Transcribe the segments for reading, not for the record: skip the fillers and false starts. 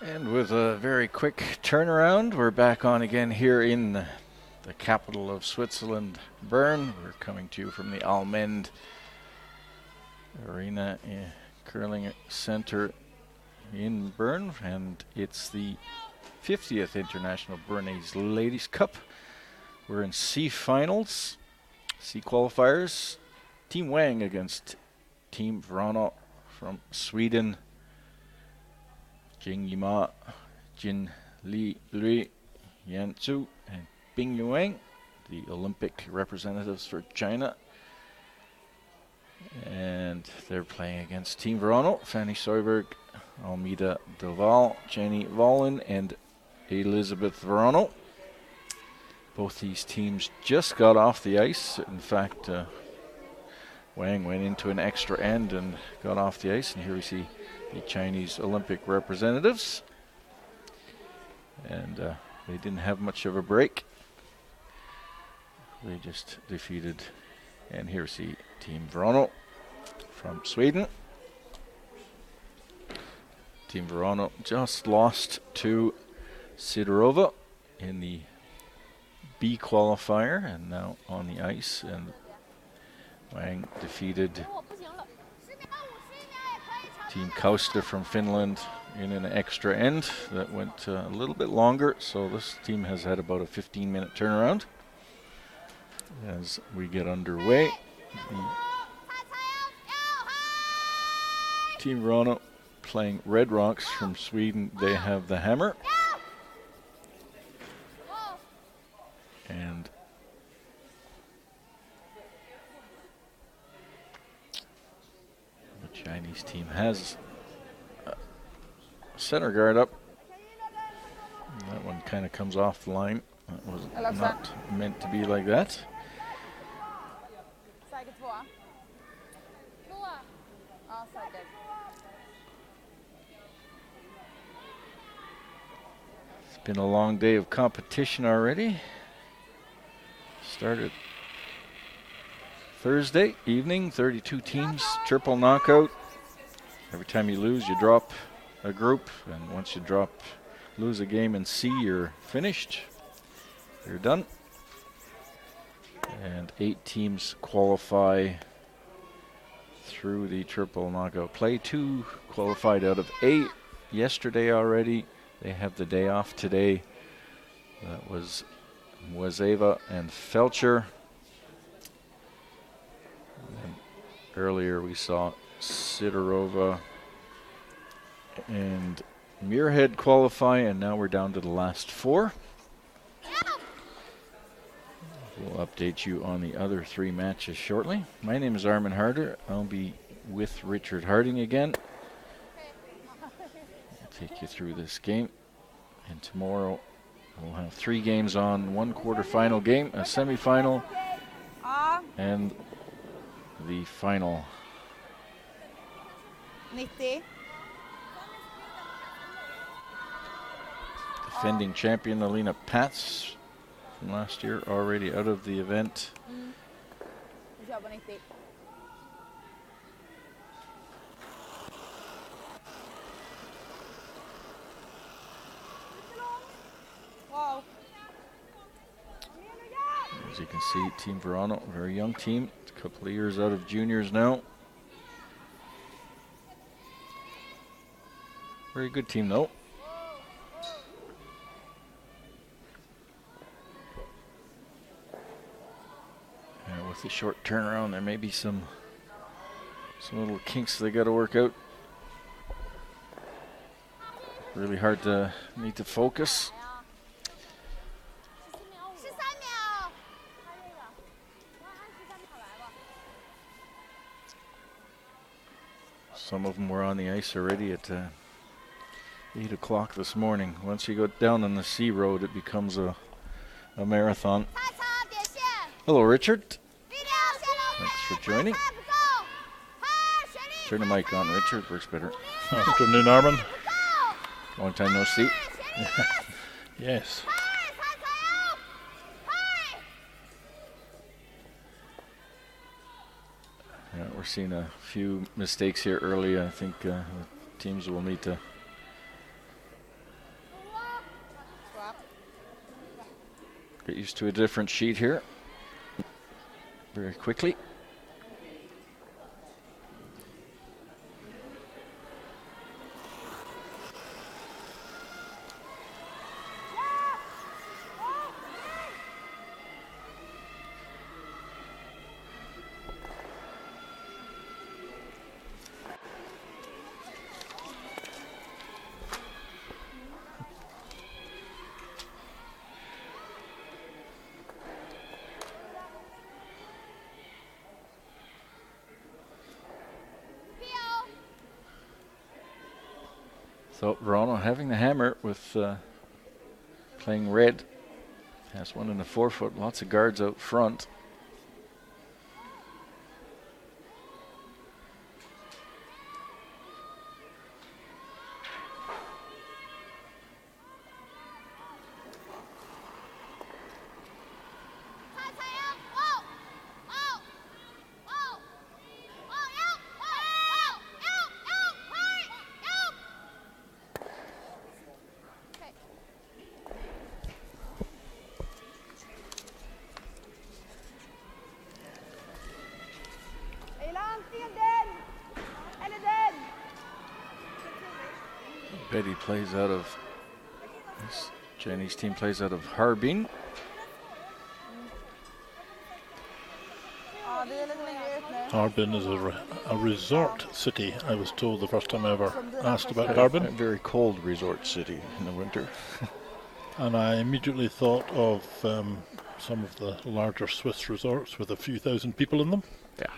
And with a very quick turnaround, we're back on again here in the capital of Switzerland, Bern. We're coming to you from the Allmend Arena Curling Center in Bern, and it's the 50th International Bernese Ladies Cup. We're in C finals, C qualifiers. Team Wang against Team Wrana from Sweden. Jing Yima, Jin Li Lui, Yan Zhu, and Bing Yuang, the Olympic representatives for China. And they're playing against Team Wrana, Fanny Soyberg, Almeida Delval, Jenny Vollen, and Elizabeth Wrana. Both these teams just got off the ice. In fact, Wang went into an extra end and got off the ice, and here we see the Chinese Olympic representatives. And they didn't have much of a break. They just defeated, and here we see Team Wrana from Sweden. Team Wrana just lost to Sidorova in the B qualifier, and now on the ice, and Wang defeated Team Kausta from Finland in an extra end that went a little bit longer, so this team has had about a 15-minute turnaround. As we get underway, the Team Wrana playing Red Rocks from Sweden. They have the hammer. And the Chinese team has center guard up. That one kind of comes off the line. That was not meant to be like that. It's been a long day of competition already. Started Thursday evening, 32 teams, triple knockout. Every time you lose, you drop a group, and once you lose a game in C, you're finished. You're done. And 8 teams qualify through the triple knockout play. 2 qualified out of 8 yesterday already. They have the day off today. That was Wazeva and Felcher. And earlier we saw Sidorova and Muirhead qualify, and now we're down to the last 4. We'll update you on the other 3 matches shortly. My name is Armin Harder. I'll be with Richard Harding again. I'll take you through this game, and tomorrow we'll have 3 games on, 1 quarterfinal game, a semifinal, and the final. 90. Defending champion Alina Pats from last year already out of the event. As you can see, Team Wrana, very young team, a couple of years out of juniors now. Very good team though. And with the short turnaround, there may be some little kinks they got to work out. Really hard to need to focus. Some of them were on the ice already at 8 o'clock this morning. Once you go down on the C road, it becomes a marathon. Hello, Richard. Thanks for joining. Turn the mic on, Richard. Works better. Afternoon, Armin. Long time no see. Yes. Yeah, we're seeing a few mistakes here early. I think teams will need to Get used to a different sheet here very quickly. So Wrana having the hammer with playing red. Has one in the forefoot, lots of guards out front. Betty plays out of, Jenny's team plays out of Harbin. Harbin is a resort city, I was told the first time I ever asked about Harbin. A very cold resort city in the winter. And I immediately thought of some of the larger Swiss resorts with a few thousand people in them. Yeah.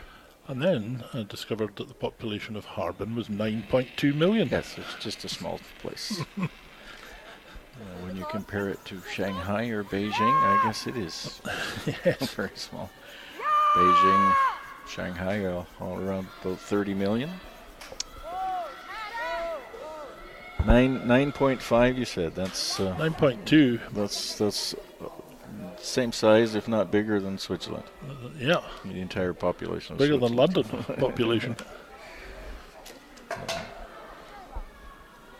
And then I discovered that the population of Harbin was 9.2 million. Yes, it's just a small place. When you compare it to Shanghai or Beijing, I guess it is Yes. very small. Beijing, Shanghai, all around about 30 million. 9.5, you said. That's 9.2. That's same size, if not bigger than Switzerland. Yeah, The entire population. Of bigger than Switzerland. London population.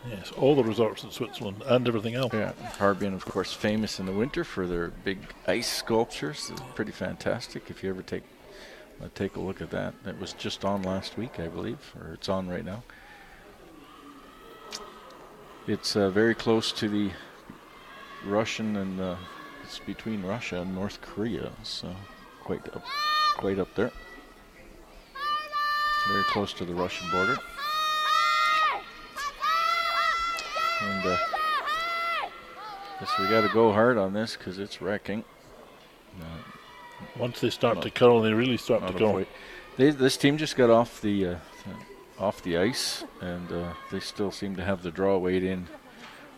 Yes, all the resorts in Switzerland and everything else. Yeah, Harbin, of course, famous in the winter for their big ice sculptures. They're pretty fantastic. If you ever take a look at that, it was just on last week, I believe, or it's on right now. It's very close to the Russian and it's between Russia and North Korea, so quite up there. Very close to the Russian border. And guess we got to go hard on this because it's wrecking. Once they start to curl, they really start to curl. This team just got off the ice, and they still seem to have the draw weight in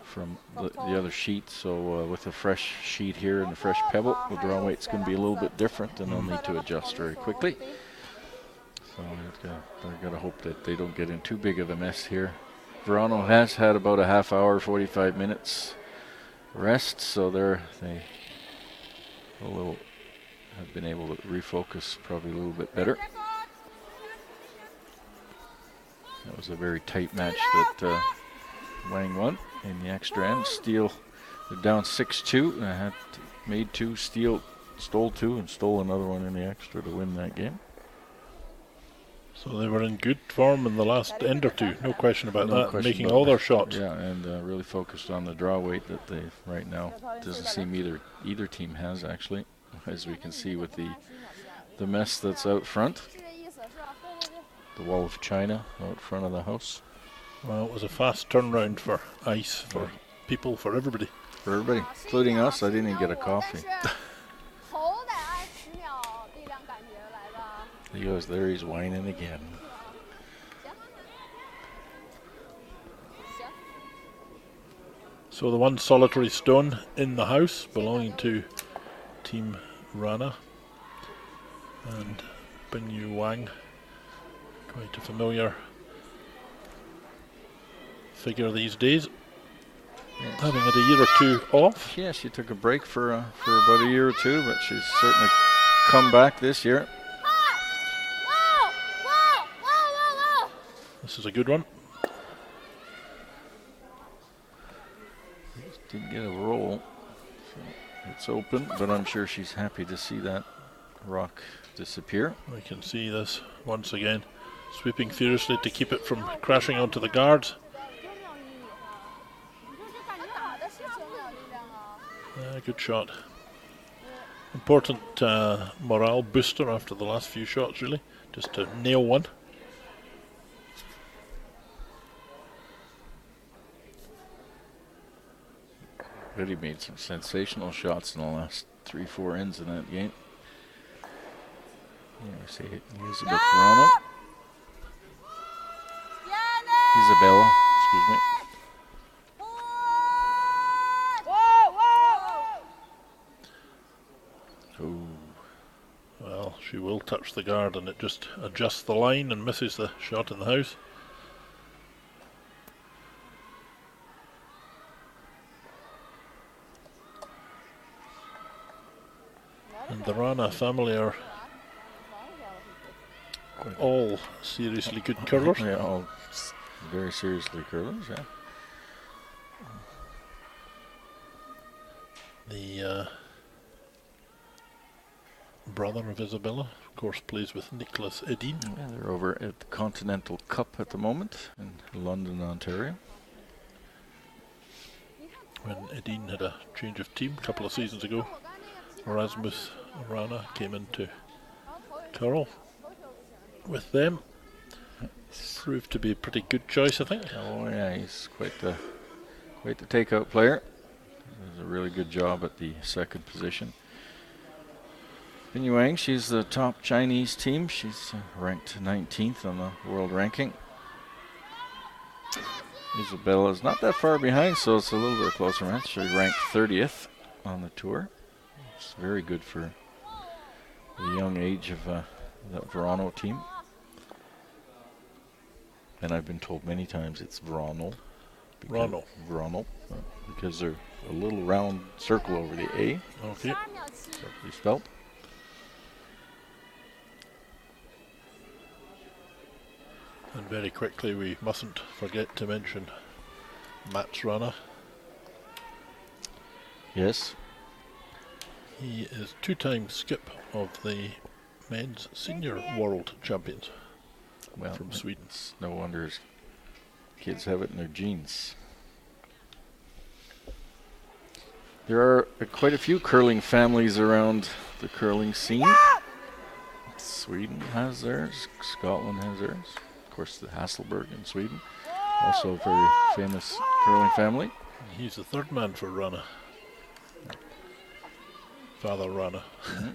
from the other sheet. So with a fresh sheet here and a fresh pebble, the draw weight's going to be a little bit different, and they'll need to adjust very quickly. So they've got to hope that they don't get in too big of a mess here. Wrana has had about a half hour, 45 minutes rest, so they have been able to refocus probably a little bit better. That was a very tight match that Wang won in the extra end. Steele, they're down 6-2, and had made two, stole two, and stole another one in the extra to win that game. So they were in good form in the last end or two, no question about No that, question making about all their that. shots. Yeah, and really focused on the draw weight that they right now doesn't seem either team has, actually, as we can see with the mess that's out front. The wall of China out front of the house. Well, it was a fast turnaround for ice, for people, for everybody. For everybody, including us. I didn't even get a coffee. He goes there, he's whining again. So the one solitary stone in the house belonging to Team Wrana and Wang, quite a familiar figure these days, having had a year or two off. Yeah, she took a break for about a year or two, but she's certainly come back this year. This is a good one. Didn't get a roll. It's open, but I'm sure she's happy to see that rock disappear. We can see this once again, sweeping furiously to keep it from crashing onto the guards. Good shot. Important morale booster after the last few shots, really, just to nail one. Really made some sensational shots in the last 3-4 ends in that game. We see Elizabeth Wrana. Isabella, excuse me. Ooh. Well, she will touch the guard and it just adjusts the line and misses the shot in the house. And the Wrana family are all seriously good curlers. Yeah, all very seriously curlers, yeah. The brother of Isabella, of course, plays with Nicholas Edin. Yeah, they're over at the Continental Cup at the moment in London, Ontario. When Edin had a change of team a couple of seasons ago, Erasmus Wrana came in to curl with them. Proved to be a pretty good choice, I think. Oh yeah, he's quite the takeout player. Does a really good job at the second position. Wang, she's the top Chinese team. She's ranked 19th on the world ranking. Isabella's not that far behind, so it's a little bit closer match. She ranked 30th on the tour. It's very good for the young age of the Wrana team. And I've been told many times it's Wrana. Wrana, because they're a little round circle over the A. Okay. Correctly spelled. And very quickly, we mustn't forget to mention Mats Wrana. Yes. He is two-time skip of the men's senior world champions. Well, from Sweden. It's no wonder his kids have it in their genes. There are quite a few curling families around the curling scene. Sweden has theirs. Scotland has theirs. Of course, the Hasselberg in Sweden. Also a very famous curling family. He's the third man for Wrana. Father Wrana. Mm-hmm.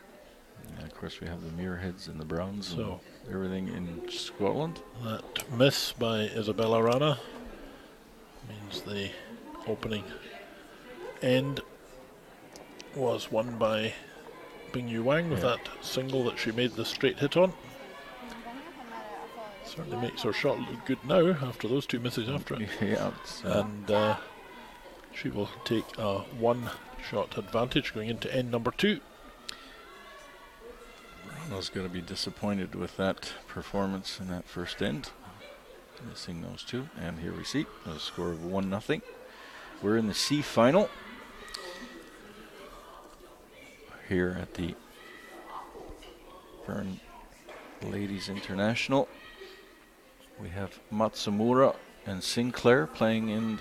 And of course, we have the Muirheads and the Browns So and everything in Scotland. That miss by Isabella Wrana means the opening end was won by Wang with that single that she made the straight hit on. Certainly makes her shot look good now after those two misses after it. Yeah, and she will take a one-shot advantage going into end number 2. Wrana's going to be disappointed with that performance in that first end. Missing those two. And here we see a score of 1-0. We're in the C final here at the Bern Ladies International. We have Matsumura and Sinclair playing in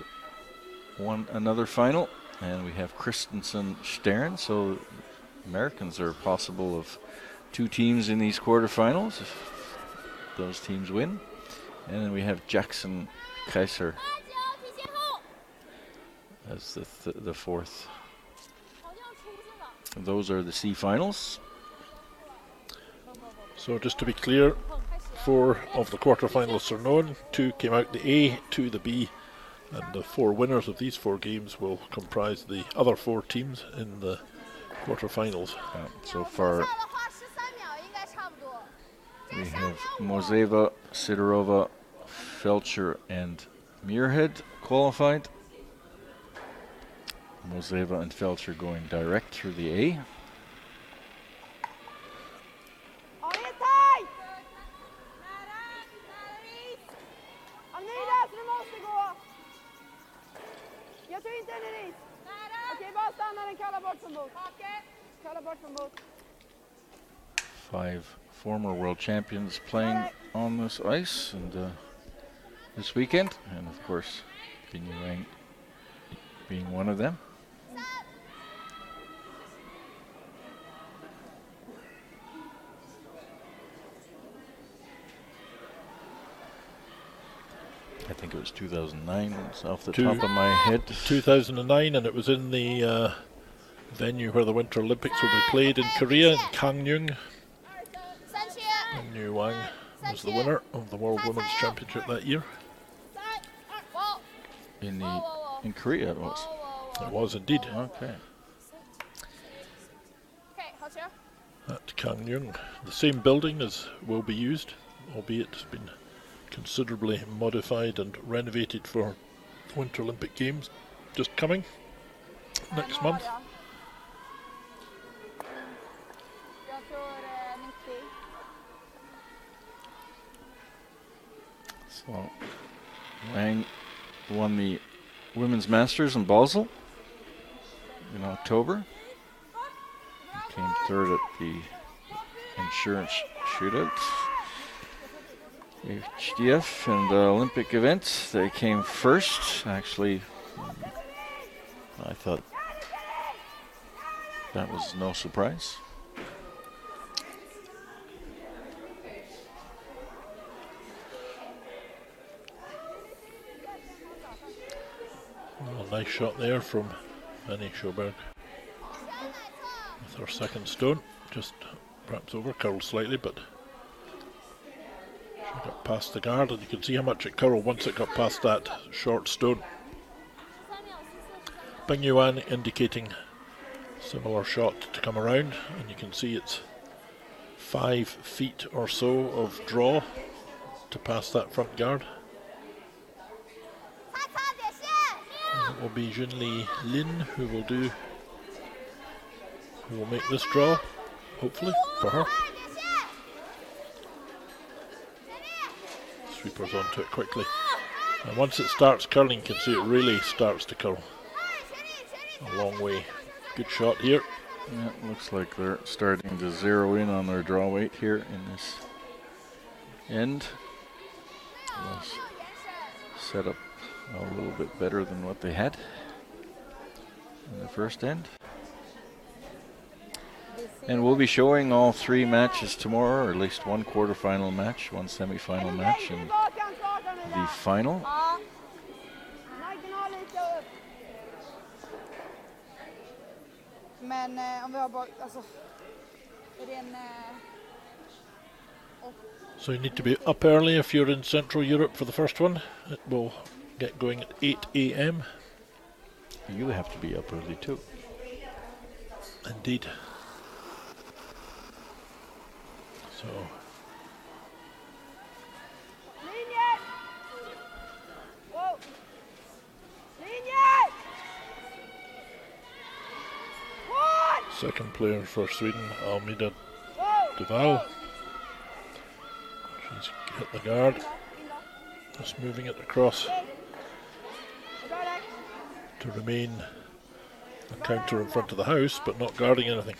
another final, and we have Christensen Stern. So Americans are possible of 2 teams in these quarterfinals if those teams win. And then we have Jackson Kaiser as the fourth. Those are the C finals. So just to be clear, 4 of the quarterfinalists are known. 2 came out the A, 2 the B, and the 4 winners of these 4 games will comprise the other 4 teams in the quarterfinals. So far, we have Mozeva, Sidorova, Felcher, and Muirhead qualified. Mozeva and Felcher going direct through the A. 5 former world champions playing on this ice and this weekend, and of course Wang being one of them. I think it was 2009, it's off the top of my head. 2009, and it was in the venue where the Winter Olympics will be played in Korea, in Gangneung. And Wang was the winner of the World Women's Championship that year. In Korea it was? It was indeed. Okay. At Gangneung. The same building as will be used, albeit it's been considerably modified and renovated for the Winter Olympic Games just coming next month. So Wang won the Women's Masters in Basel in October. He came third at the insurance shootouts. HDF and Olympic events, they came first. Actually, I thought that was no surprise. A nice shot there from Annie Sjoberg with her second stone, just perhaps over curled slightly, but she got past the guard, and you can see how much it curled once it got past that short stone. Yuan indicating similar shot to come around, and you can see it's 5 feet or so of draw to pass that front guard. It will be Junli Lin who will make this draw, hopefully, for her. Sweepers onto it quickly. And once it starts curling, you can see it really starts to curl a long way. Good shot here. Yeah, it looks like they're starting to zero in on their draw weight here in this end. Let's set up a little bit better than what they had in the first end. And we'll be showing all 3 matches tomorrow, or at least one quarterfinal match, one semifinal match, and the final. So you need to be up early if you're in Central Europe for the first one. It will get going at 8 a.m. You have to be up early too. Indeed. So second player for Sweden, Almida Duval. She's hit the guard. Just moving it across to remain a counter in front of the house, but not guarding anything.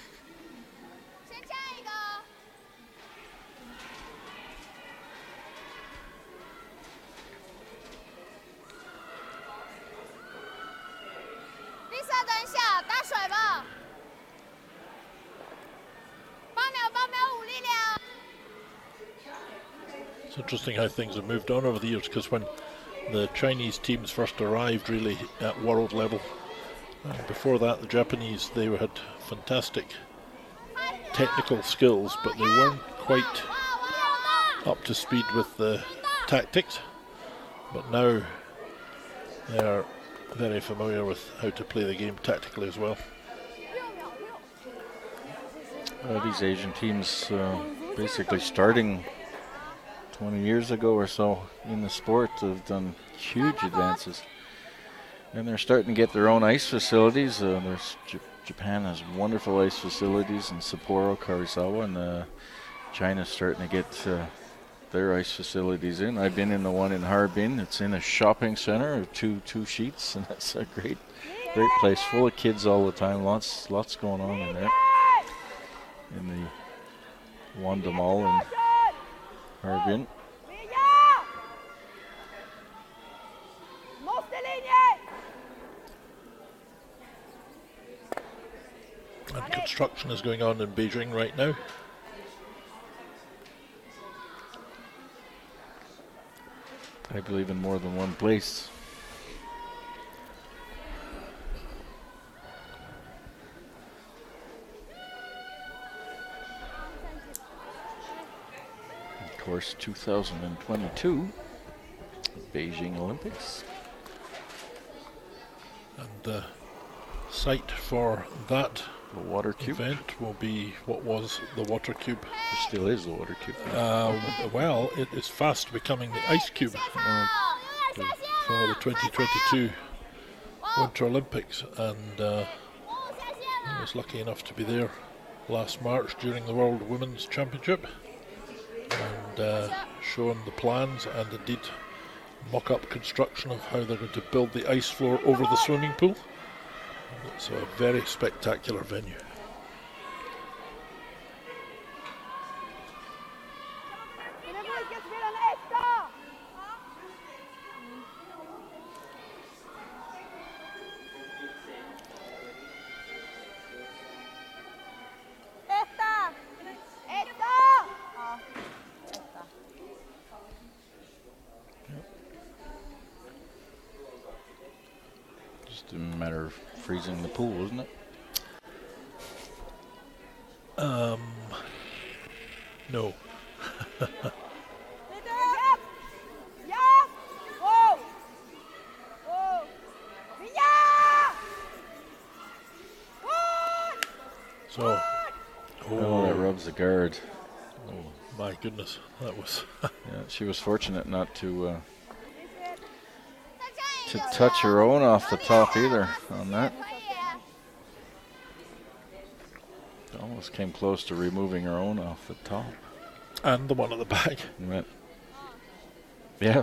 It's interesting how things have moved on over the years, because when the Chinese teams first arrived really at world level, before that the Japanese, they had fantastic technical skills, but they weren't quite up to speed with the tactics. But now they are very familiar with how to play the game tactically as well. These Asian teams basically starting 20 years ago or so in the sport have done huge advances. And they're starting to get their own ice facilities. Japan has wonderful ice facilities in Sapporo, Karisawa, and China's starting to get their ice facilities in. I've been in the one in Harbin. It's in a shopping center of two sheets, and that's a great place, full of kids all the time. Lots going on in there. In the Wanda Mall in Harbin. And construction is going on in Beijing right now. I believe in more than one place. Of course, 2022 Beijing Olympics. And the site for that The water cube. event will be what was the water cube. It still is the water cube. Well, it is fast becoming the ice cube for the 2022 Winter Olympics, and I was lucky enough to be there last March during the World Women's Championship and shown the plans and indeed mock-up construction of how they're going to build the ice floor over the swimming pool. It's a very spectacular venue. Just a matter of freezing the pool, isn't it? No. So, Oh, that rubs the guard. oh my goodness, that was Yeah, she was fortunate not to touch her own off the top either on that. Almost came close to removing her own off the top. and the one at the back. Went. Yeah.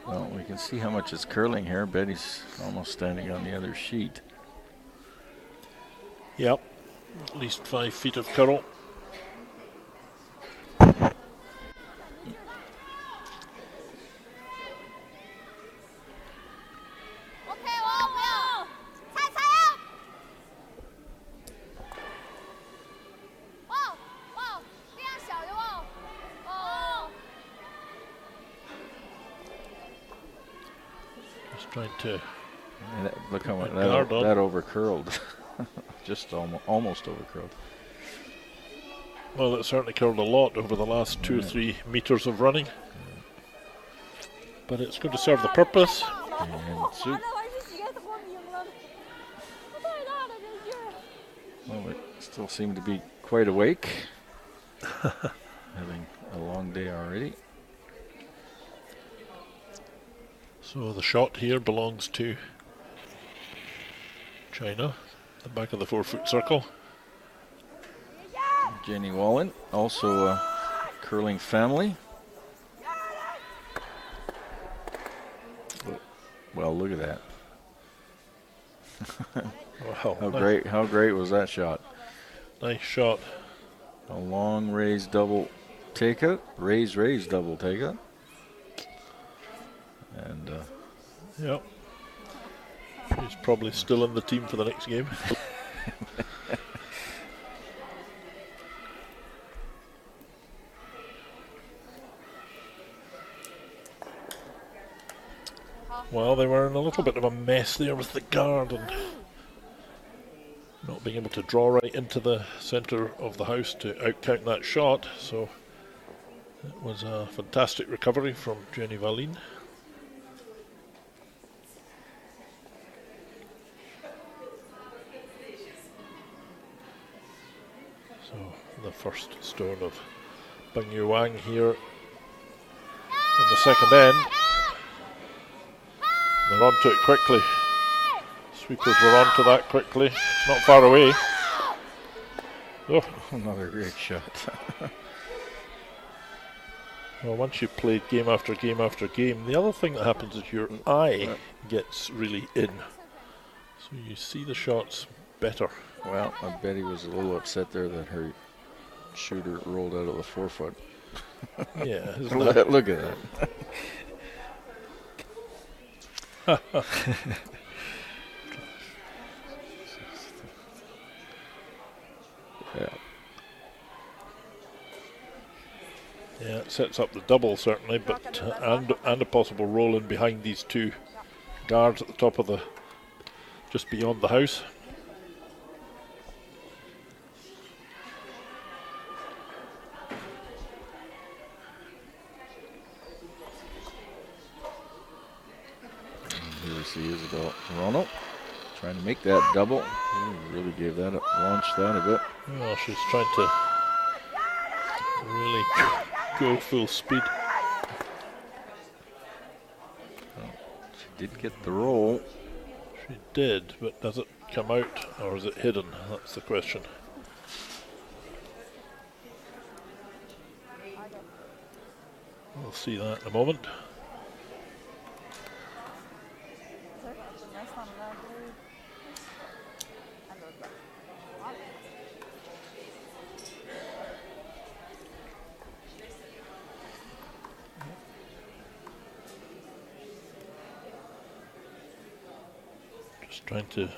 Well, we can see how much it's curling here. Betty's almost standing on the other sheet. Yep, at least 5 feet of curl. Just trying to Look how much guard on. that over curled. Just almost over curled. Well, it certainly curled a lot over the last 2 or 3 meters of running. But it's going to serve the purpose. And Sue. Well, it still seemed to be quite awake. Having a long day already. So the shot here belongs to China, the back of the 4-foot circle. Jenny Wallen, also a curling family. Well, look at that. Wow, How great was that shot? Nice shot. A long raised double takeout, raise double takeout. And Yep. He's probably still in the team for the next game. Well, they were in a little bit of a mess there with the guard and not being able to draw right into the centre of the house to outcount that shot. So it was a fantastic recovery from Jenny Valin. So the first stone of Wang here in the second end. They're onto it quickly. Sweepers were on to that quickly. It's not far away. Oh. Another great shot. Well, once you've played game after game after game, the other thing that happens is your eye gets really in. So you see the shots better. Well, I bet he was a little upset there that her shooter rolled out of the 4-foot. Yeah, Look at that. Yeah. Yeah, it sets up the double certainly, but and a possible roll in behind these two guards at the top of the, just beyond the house. Here we see Isabel Wrana trying to make that double. Really gave that launched that a bit. Well, she's trying to really go full speed. Well, she did get the roll. She did, but does it come out or is it hidden? That's the question. We'll see that in a moment. Trying to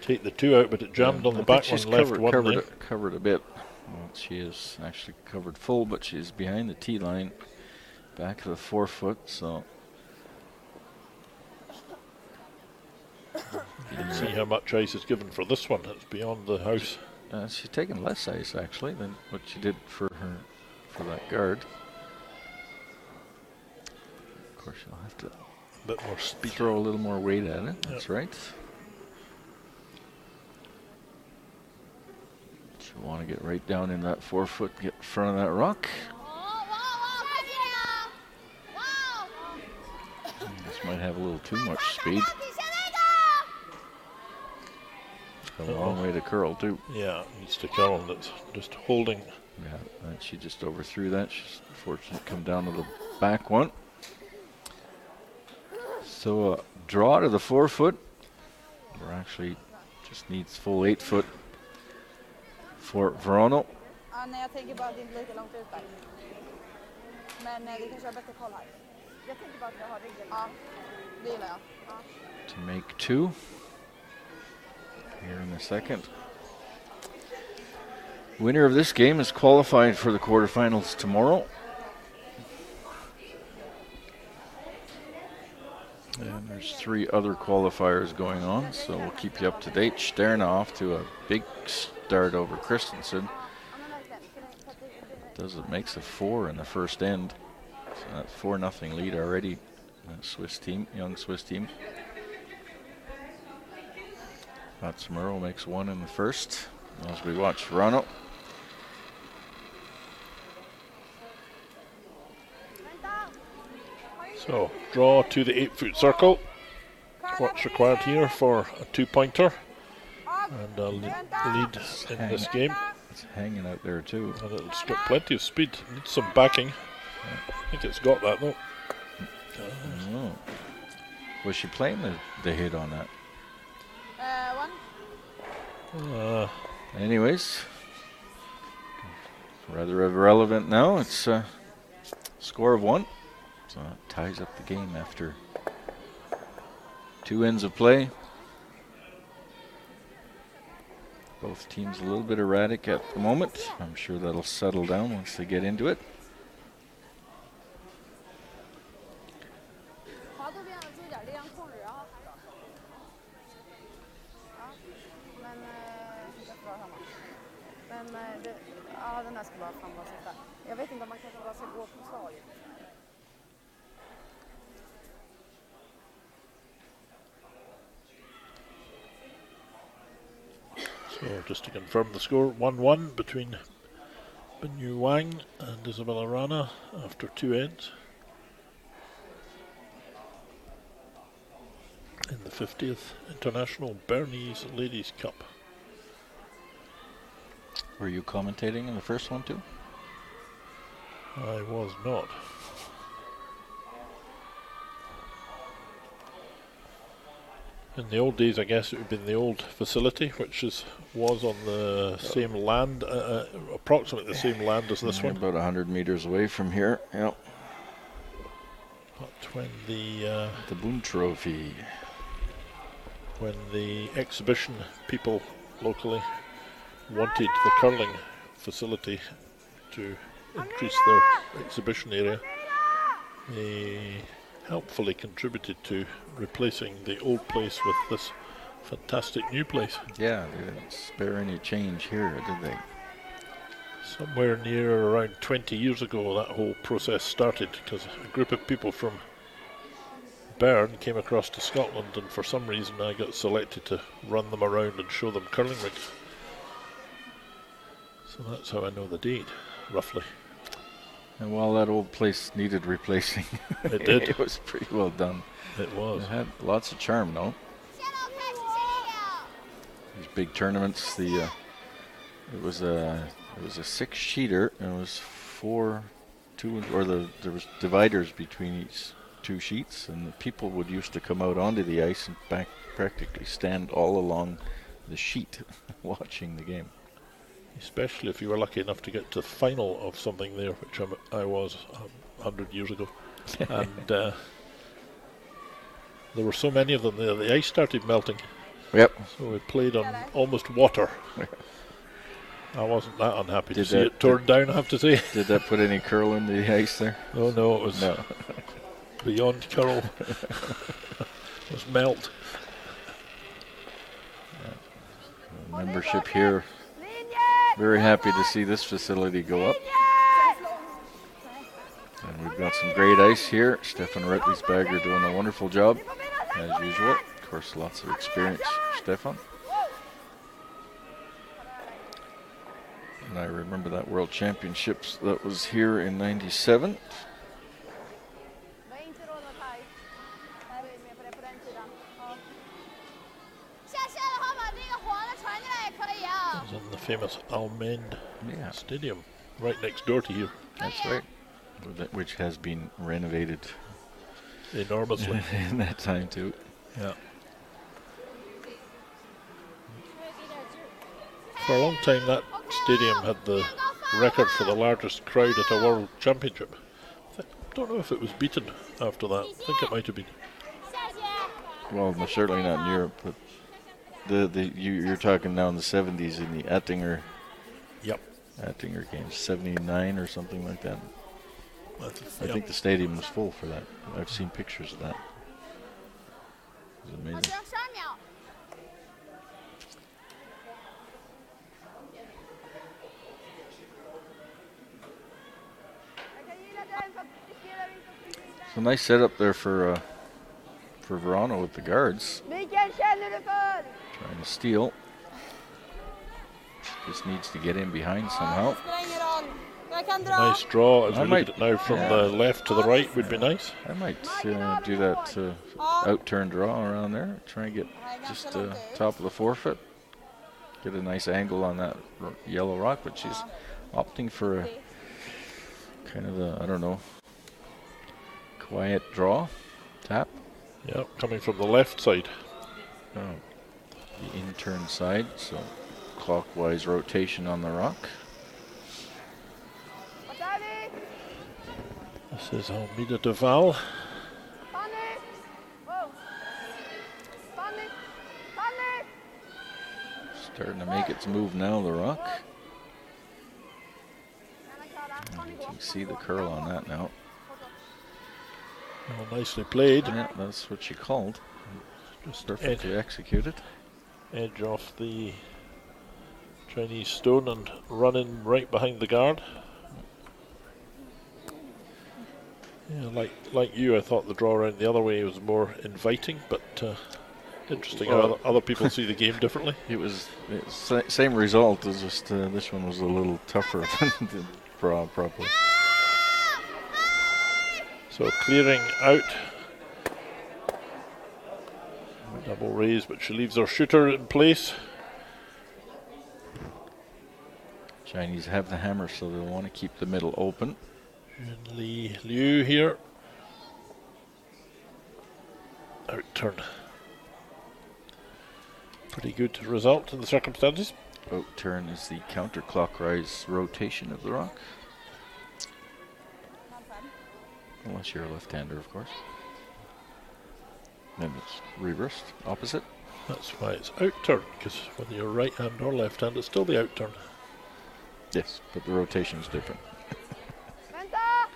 take the two out, but it jammed on the back one, left one there. Covered a bit. Well, she is actually covered full, but she's behind the tee line, back of the 4-foot, so. You can see how much ice is given for this one. It's beyond the house. She's taken less ice, actually, than what she did for that guard. Of course, she'll have to bit more speed. Throw a little more weight at it. That's right. You want to get right down in that 4-foot, get in front of that rock. This might have a little too much speed. A long way to curl too. Yeah, needs to curl. That's just holding. Yeah, and she just overthrew that. She's fortunate to come down to the back one. So draw to the 4-foot. Or actually just needs full 8-foot for Wrana. Nej, jag tänker bara att det är lite långt ut där. Men det kanske är bättre koll här. Jag tänker bara att jag har ryggen. Ja, det gillar jag. To make 2 here in the second. Winner of this game is qualified for the quarterfinals tomorrow. And there's 3 other qualifiers going on, so we'll keep you up to date. Sterna off to a big start over Christensen. Makes a 4 in the first end. So that's 4-0 lead already. Swiss team, young Swiss team. Matsumuro makes 1 in the first. As we watch Wrana. So, draw to the 8-foot circle. What's required here for a 2-pointer and a lead in this game. It's hanging out there too. And it's got plenty of speed. Needs some backing. I think it's got that though. Oh. Was she playing the hit on that? One. Anyways, rather irrelevant now. It's a score of 1. So it ties up the game after 2 ends of play. Both teams a little bit erratic at the moment. I'm sure that'll settle down once they get into it. Jag vet inte om man kanske bara ska gå på slag. So just to confirm the score, 1-1 between Wang and Isabella Wrana after 2 ends. in the 50th International Bernese Ladies Cup. Were you commentating in the first one too? I was not. In the old days, I guess it would have been the old facility, which was on the same land, approximately the same land as this one. About 100 meters away from here. Yep. But when the Boone Trophy. When the exhibition people locally wanted the curling facility to increase their exhibition area, they helpfully contributed to replacing the old place with this fantastic new place. Yeah, they didn't spare any change here, did they? Somewhere near around 20 years ago that whole process started, because a group of people from Bern came across to Scotland, and for some reason I got selected to run them around and show them curling rigs. So that's how I know the date, roughly. And while that old place needed replacing, It did. it was pretty well done. It was. It had lots of charm, though. These big tournaments, it was a 6-sheeter, and it was there was dividers between each 2 sheets, and the people would used to come out onto the ice and practically stand all along the sheet watching the game. Especially if you were lucky enough to get to the final of something there, which I was 100 years ago. And there were so many of them there, the ice started melting. Yep. So we played on almost water. I wasn't that unhappy to see it torn down, I have to say. Did that put any curl in the ice there? Oh no, it was beyond curl. It was melt. Membership here. Very happy to see this facility go up. And we've got some great ice here. Stefan Retlisberger doing a wonderful job, as usual. Of course, lots of experience, Stefan. And I remember that World Championships that was here in '97. It was in the famous Almend Stadium, right next door to here. That's right. Which has been renovated enormously in that time too. Yeah. For a long time that stadium had the record for the largest crowd at a World Championship. I don't know if it was beaten after that. I think it might have been. Well, certainly not in Europe, but you're talking now in the 70s in the Attinger. Yep. Attinger games, 79 or something like that. I think the stadium was full for that. I've seen pictures of that. It was amazing. So nice setup there for Wrana with the guards. Trying to steal. Just needs to get in behind somehow. Nice draw as we look at it now from the left to the right would be nice. I might do that out-turn draw around there. Try and get just top of the forefoot. Get a nice angle on that yellow rock, but she's opting for a kind of I don't know, quiet draw, tap. Yep, coming from the left side. Oh, the in-turn side, so clockwise rotation on the rock. This is Almeida de Val. Starting to make its move now, the rock. And you can see the curl on that now. Oh, nicely played. Yeah, that's what she called. Just perfectly executed. Edge off the Chinese stone and running right behind the guard. Yeah, like you, I thought the draw around the other way was more inviting, but interesting how other people see the game differently. It was same result, it's just this one was a little tougher than the draw properly. So clearing out. Double raise, but she leaves her shooter in place. Chinese have the hammer, so they'll want to keep the middle open. And Liu here. Out turn. Pretty good result in the circumstances. Out turn is the counterclockwise rotation of the rock. Unless you're a left-hander, of course. Then it's reversed, opposite. That's why it's out turn, because whether you're right hand or left hand, it's still the out turn. Yes, but the rotation is different. Vänta!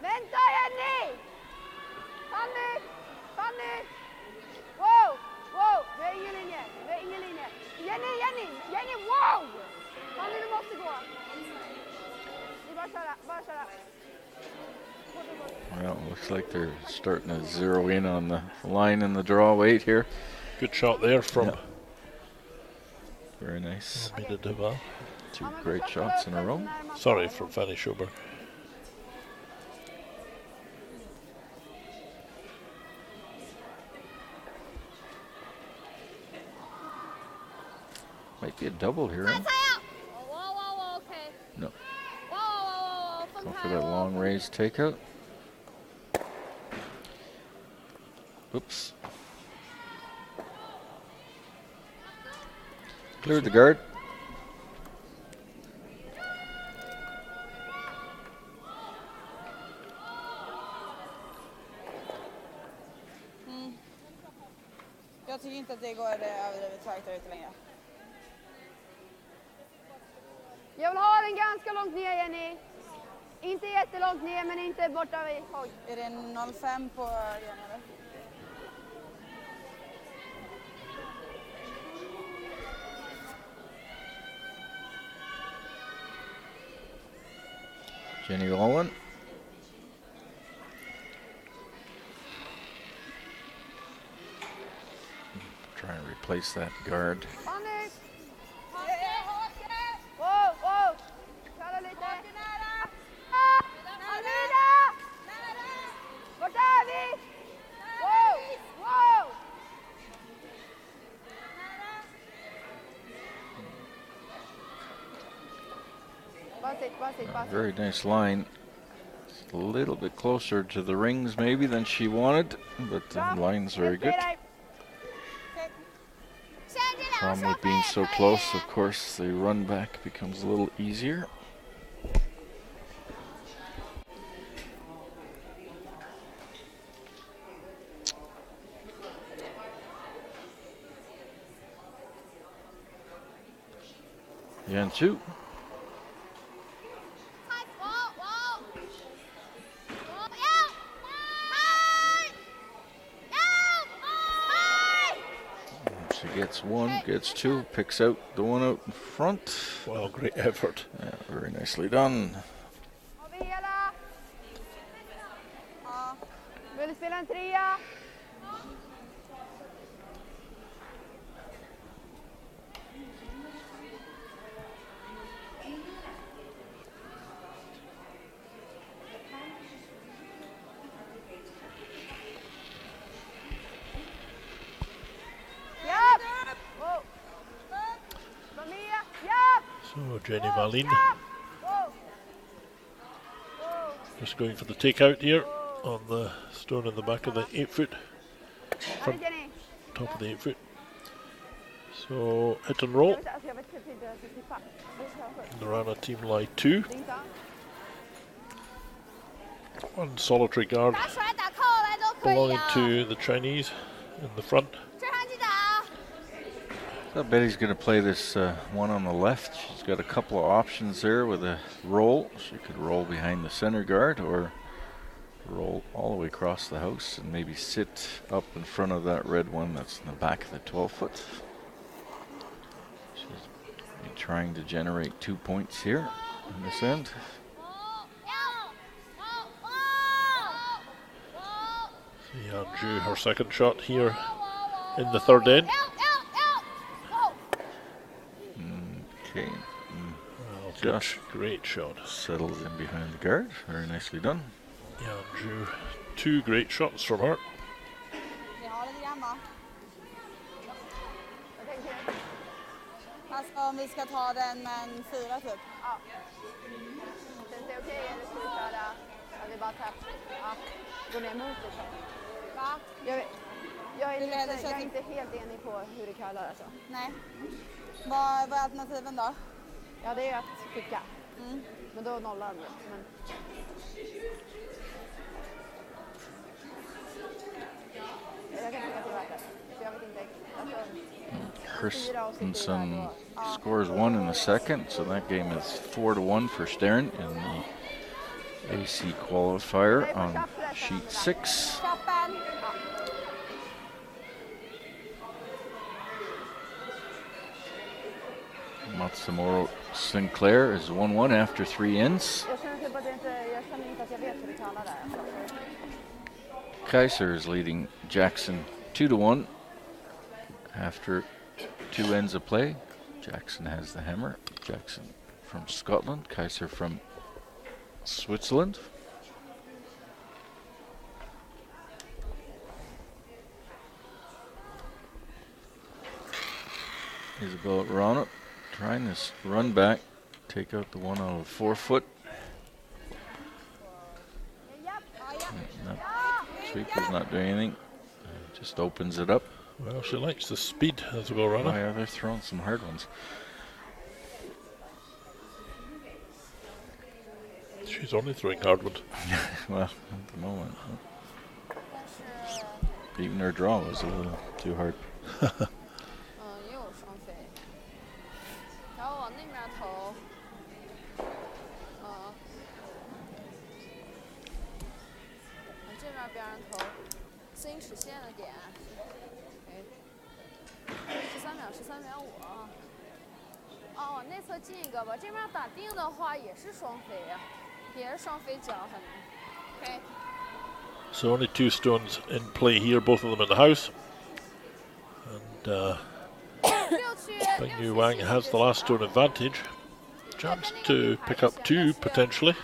Vänta, Jenny! Fanny! Fanny! Wow! Wow! Vi har ingen linje. Vi har ingen linje. Jenny! Jenny! Jenny! Wow! Fanny, du måste gå. Vi bara köra. Bara köra. Well, it looks like they're starting to zero in on the line and the draw weight here. Good shot there from Very nice. Amida Duval. Two great shots in a row. Sorry, from Fanny Schober. Might be a double here. Huh? No. Go for that long raise takeout. Oops. Cleared the guard. Jag tycker inte att det går överdrivet högt där ute längre. Jag vill ha den ganska långt ner, Jenny. Inte jättelångt ner, men inte borta vid hoj. Är det 0,5 på Jenny, eller? Jenny Wallen. Try and replace that guard. Very nice line. Just a little bit closer to the rings maybe than she wanted, but the line's very good. Problem with being so close, of course, the run back becomes a little easier. Yanchu. Gets one, gets two, picks out the one out in front. Well, great effort. Yeah, very nicely done. Vill du spela en trea? So Jenny Malin just going for the takeout here on the stone in the back of the 8-foot, front, top of the 8-foot. So hit and roll. The Wrana team lie 2. One solitary guard belonging to the Chinese in the front. I bet he's going to play this one on the left. She's got a couple of options there with a roll. She could roll behind the center guard or roll all the way across the house and maybe sit up in front of that red one that's in the back of the 12-foot. She's trying to generate 2 points here in this end. Drew her second shot here in the third end. Okay. Well, Josh, great shot. Settles in behind the guard. Very nicely done. Drew 2 great shots from her. Alltså om vi ska ta den med en 4 typ. Ja. Känns det okej eller ska vi köra att vi bara gå ner mot liksom? Va? Jag är inte helt enig på hur det kallar alltså. Nej. Vad är alternativen då? Ja, det är att skicka. Mm. Men då nollar vi. Men... Jag kan tycka att det är värt det. Så jag vet inte. Christensen scores 1 in the second, so that game is 4-1 for Stern in the AC qualifier on sheet 6. Kappen. Matsumoto Sinclair is 1-1 after 3 ends. Jag känner typ att jag känner inte att jag vet hur det kallar det. Kaiser is leading Jackson 2-1 after 2 ends of play. Jackson has the hammer. Jackson from Scotland, Kaiser from Switzerland. Isabella Wrana trying this run back, take out the one on the forefoot. Sweeper's not doing anything, just opens it up. Well, she likes the speed as we go around. Oh yeah, they're throwing some hard ones. She's only throwing hard ones. Well, at the moment. Even her draw was a little too hard. 也有双飞。然后往那边投。往这边边上投，4英尺线的点。13秒，13秒5。哦，往内侧进一个吧，这边打定的话也是双飞呀，也是双飞脚很。OK。 So only 2 stones in play here, both of them in the house. And Bing Wang has the last stone advantage. Chance to pick up 2 potentially.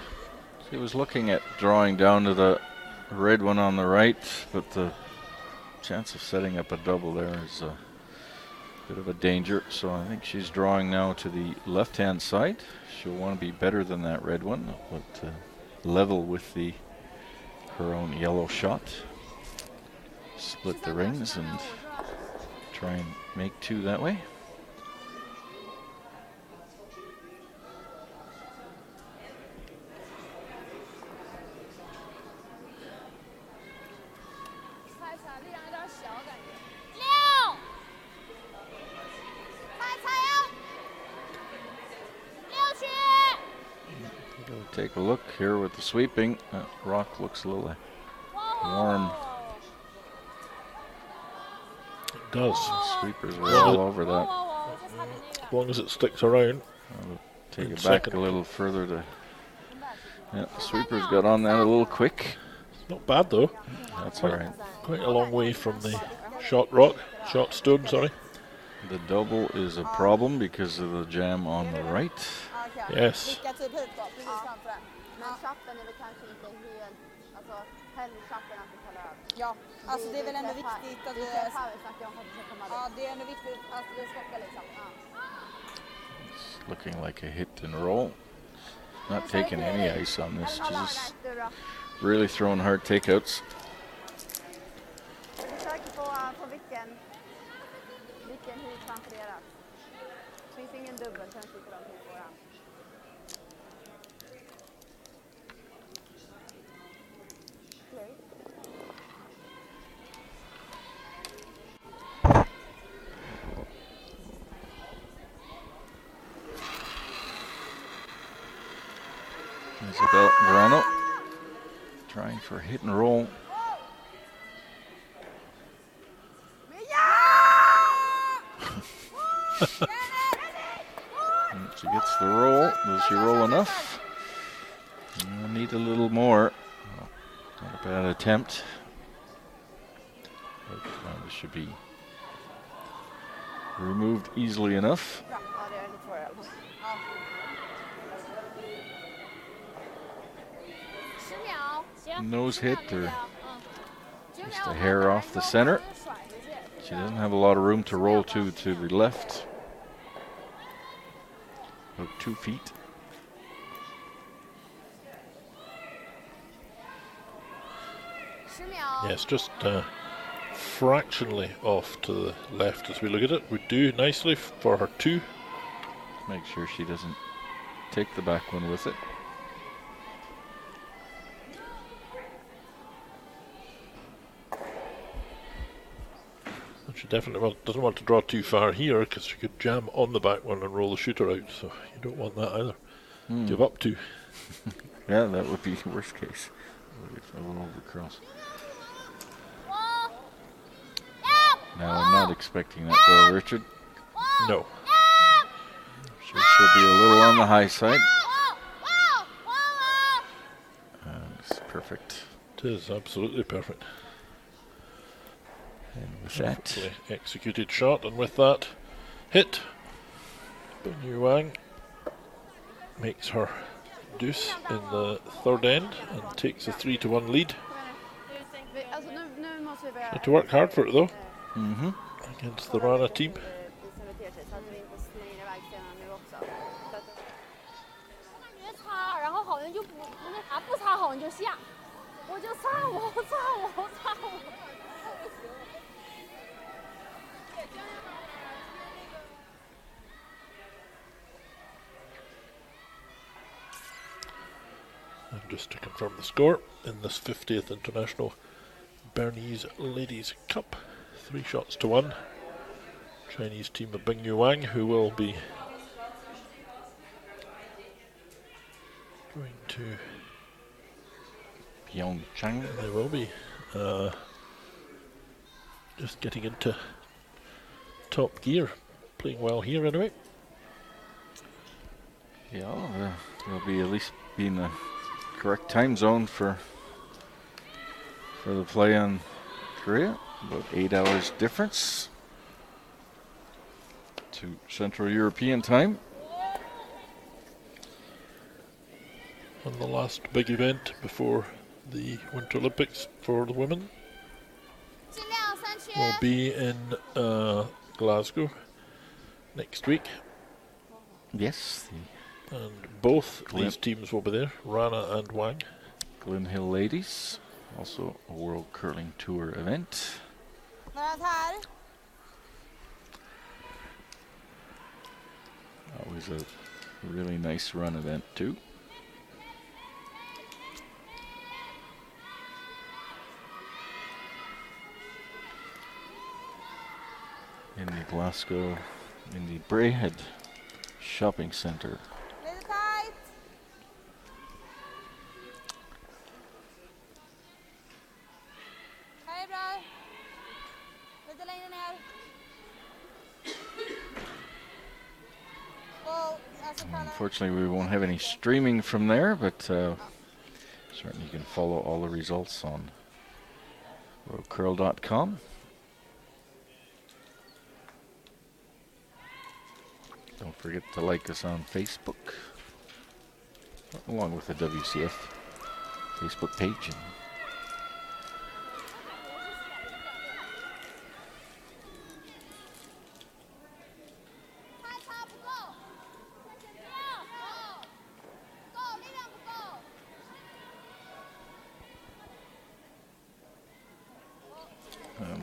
He was looking at drawing down to the red one on the right, but the chance of setting up a double there is a bit of a danger. So I think she's drawing now to the left-hand side. She'll want to be better than that red one, but level with her own yellow shot. Split the rings and try and make 2 that way. Take a look here with the sweeping. That rock looks a little warm. It does. Sweepers are all over that. As long as it sticks around. I'll take it back a little further to. Yeah, the sweepers got on that a little quick. Not bad though. That's all right. Quite a long way from the shot rock, shot stone, sorry. The double is a problem because of the jam on the right. Yes. Vilka typ hit då? Precis framför den. Men chappen är väl kanske inte helt, alltså hellre chappen att vi kollar över. Ja, alltså det är väl ändå viktigt att det är här vi snackar om för att vi ska komma dit. Ja, det är ändå viktigt att det skakar liksom. It's looking like a hit and roll. Not taking any ice on this, just really throwing hard takeouts. Jag försöker få vilken hit framför deras. Det finns ingen dubbel, sen sitter de till våran. Isabel Wrana trying for a hit and roll. And she gets the roll. Does she roll enough? Need a little more. Not a bad attempt. But this should be removed easily enough. Nose hit or just a hair off the center. She doesn't have a lot of room to roll to the left. about 2 feet. Yes, just fractionally off to the left as we look at it. Would do nicely for her 2. Make sure she doesn't take the back one with it. And she definitely doesn't want to draw too far here because she could jam on the back one and roll the shooter out. So you don't want that either. Give up 2. Yeah, that would be the worst case. A little over cross. Now I'm not expecting that though, Richard. No. She'll be a little on the high side. It's perfect. It is absolutely perfect. And with that, Perfectly executed shot, and with that hit, Bernese Wang makes her deuce in the 3rd end and takes a 3-1 lead. She had to work hard for it though, against the Wrana team. And just to confirm the score, in this 50th International Bernese Ladies Cup, 3 shots to 1. Chinese team of Bernese Wang, who will be going to Pyeongchang. They will be just getting into top gear, playing well here anyway. Yeah, they'll be at least be in the correct time zone for the play on Korea. About 8 hours difference to Central European time. And the last big event before the Winter Olympics for the women will be in Glasgow next week. Yes, And both these teams will be there, Wrana and Wang. Glen Hill Ladies, also a World Curling Tour event. Always a really nice run event too. In the Glasgow, in the Braehead Shopping Centre. Unfortunately, we won't have any streaming from there, but certainly you can follow all the results on worldcurl.com. Don't forget to like us on Facebook, along with the WCF Facebook page.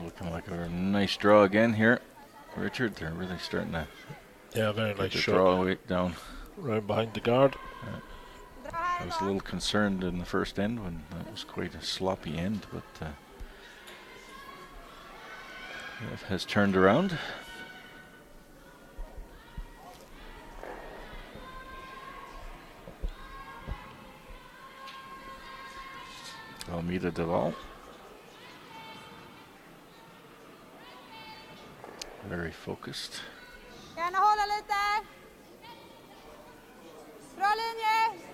Looking like a nice draw again here, Richard. They're really starting to very nice shot. Draw weight down. Round behind the guard. I was a little concerned in the first end when that was quite a sloppy end, but it has turned around. Almeida Deval. Very focused. Gärna hålla lite. Bra linje.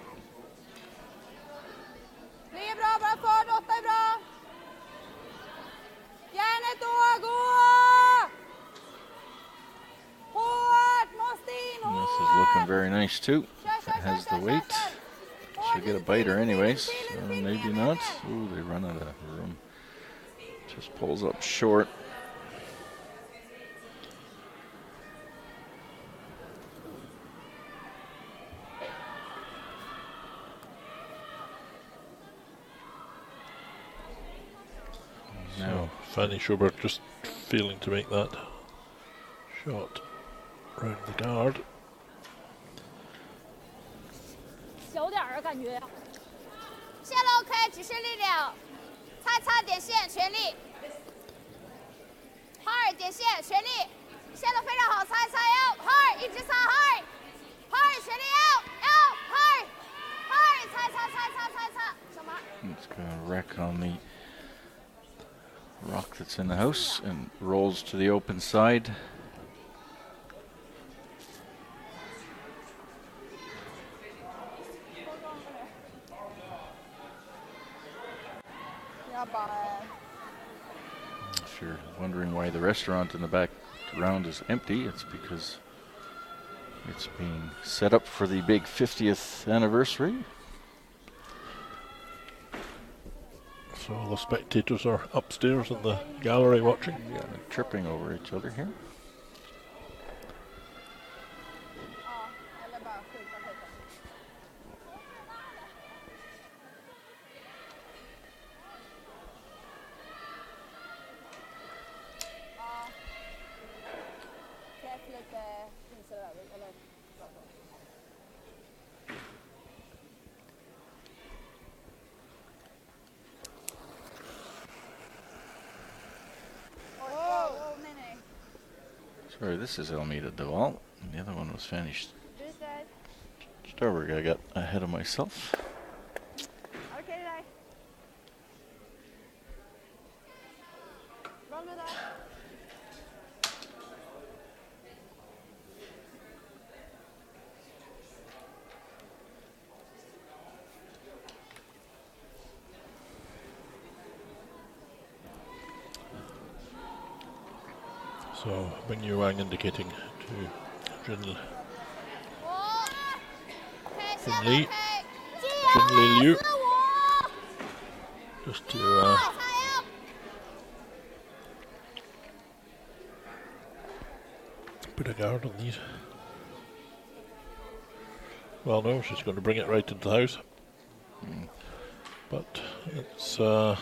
Ligger bra, bara fart, 8 är bra. Järnet då, gå! Hårt, måste in, hårt! This is looking very nice too. It has the weight. Should get a biter anyways. Maybe not. Ooh, they run out of room. Just pulls up short. Fanny Schubert just failing to make that shot round the guard. 小点儿感觉。线路 OK， 只是力量，擦点线，全力。hard 点线，全力，线路非常好，擦腰 hard 一直擦 hard 全力腰 hard 擦，小马。 It's gonna wreck on the rock that's in the house and rolls to the open side. If you're wondering why the restaurant in the background is empty, it's because it's being set up for the big 50th anniversary. So all the spectators are upstairs in the gallery watching. Yeah, tripping over each other here. Sorry, this is Almeida Duval. The other one was Fanny Stauberg. I got ahead of myself. Okay, today. Run with that. So Bing Wang indicating to Jin Lee Liu just to put a guard on these. Well, no, she's going to bring it right into the house, but it's not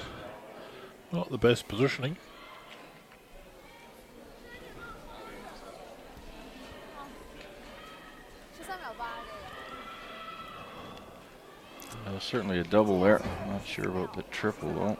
the best positioning. Certainly a double there. I'm not sure about the triple though.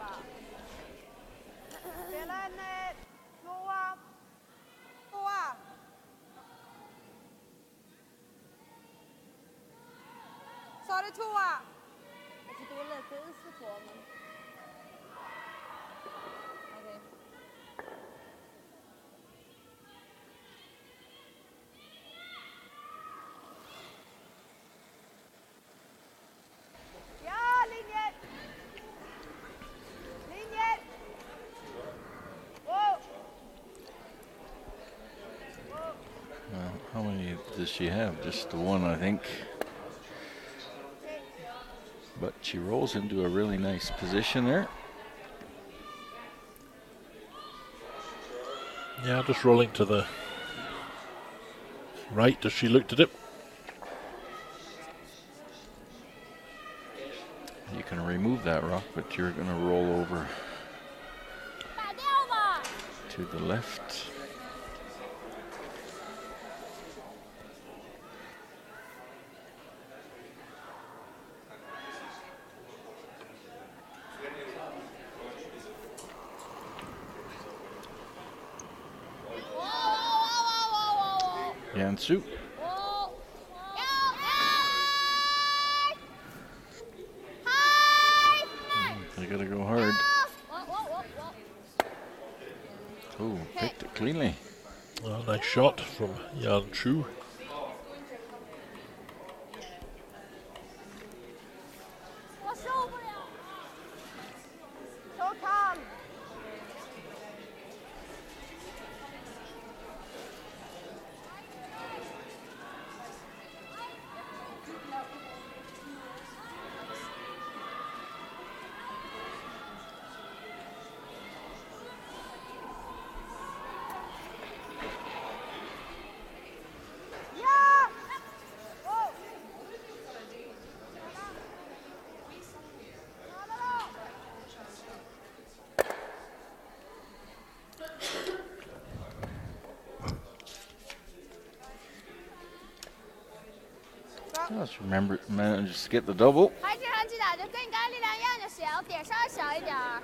How many does she have? Just the one, I think. But she rolls into a really nice position there. Yeah, just rolling to the right as she looked at it. You can remove that rock, but you're going to roll over to the left. Yansu. They gotta go hard. Oh, picked it cleanly. Nice shot from Yan Chu. So calm. Let's remember, managed to get the double. 拍这上击打就跟你刚才力量一样就行，点稍微小一点儿。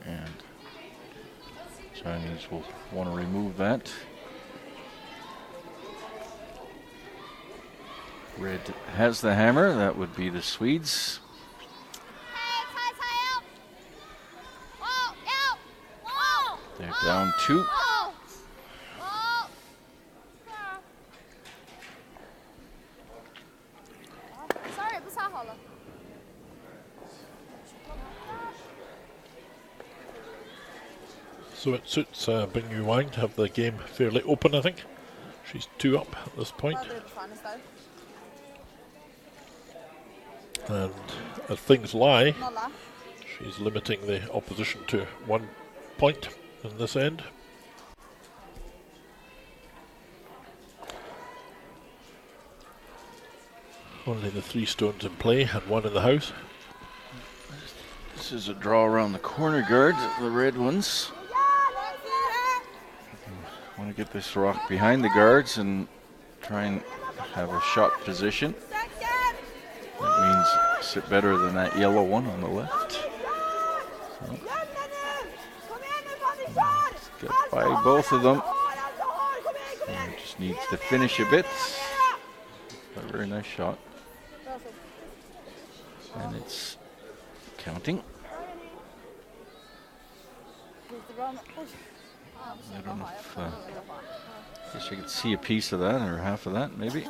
And Chinese will want to remove that. Red has the hammer. That would be the Swedes. They're down 2. Sorry， 不擦好了。 So it suits Bingyu Wang to have the game fairly open, I think. She's 2 up at this point. And as things lie, she's limiting the opposition to 1 point in this end. Only the 3 stones in play and 1 in the house. This is a draw around the corner guard, the red ones. Want to get this rock behind the guards and try and have a shot position. That means sit better than that yellow one on the left. So, get by both of them. And just needs to finish a bit. A very nice shot. And it's counting. I don't know if, I guess you could see a piece of that or half of that, maybe.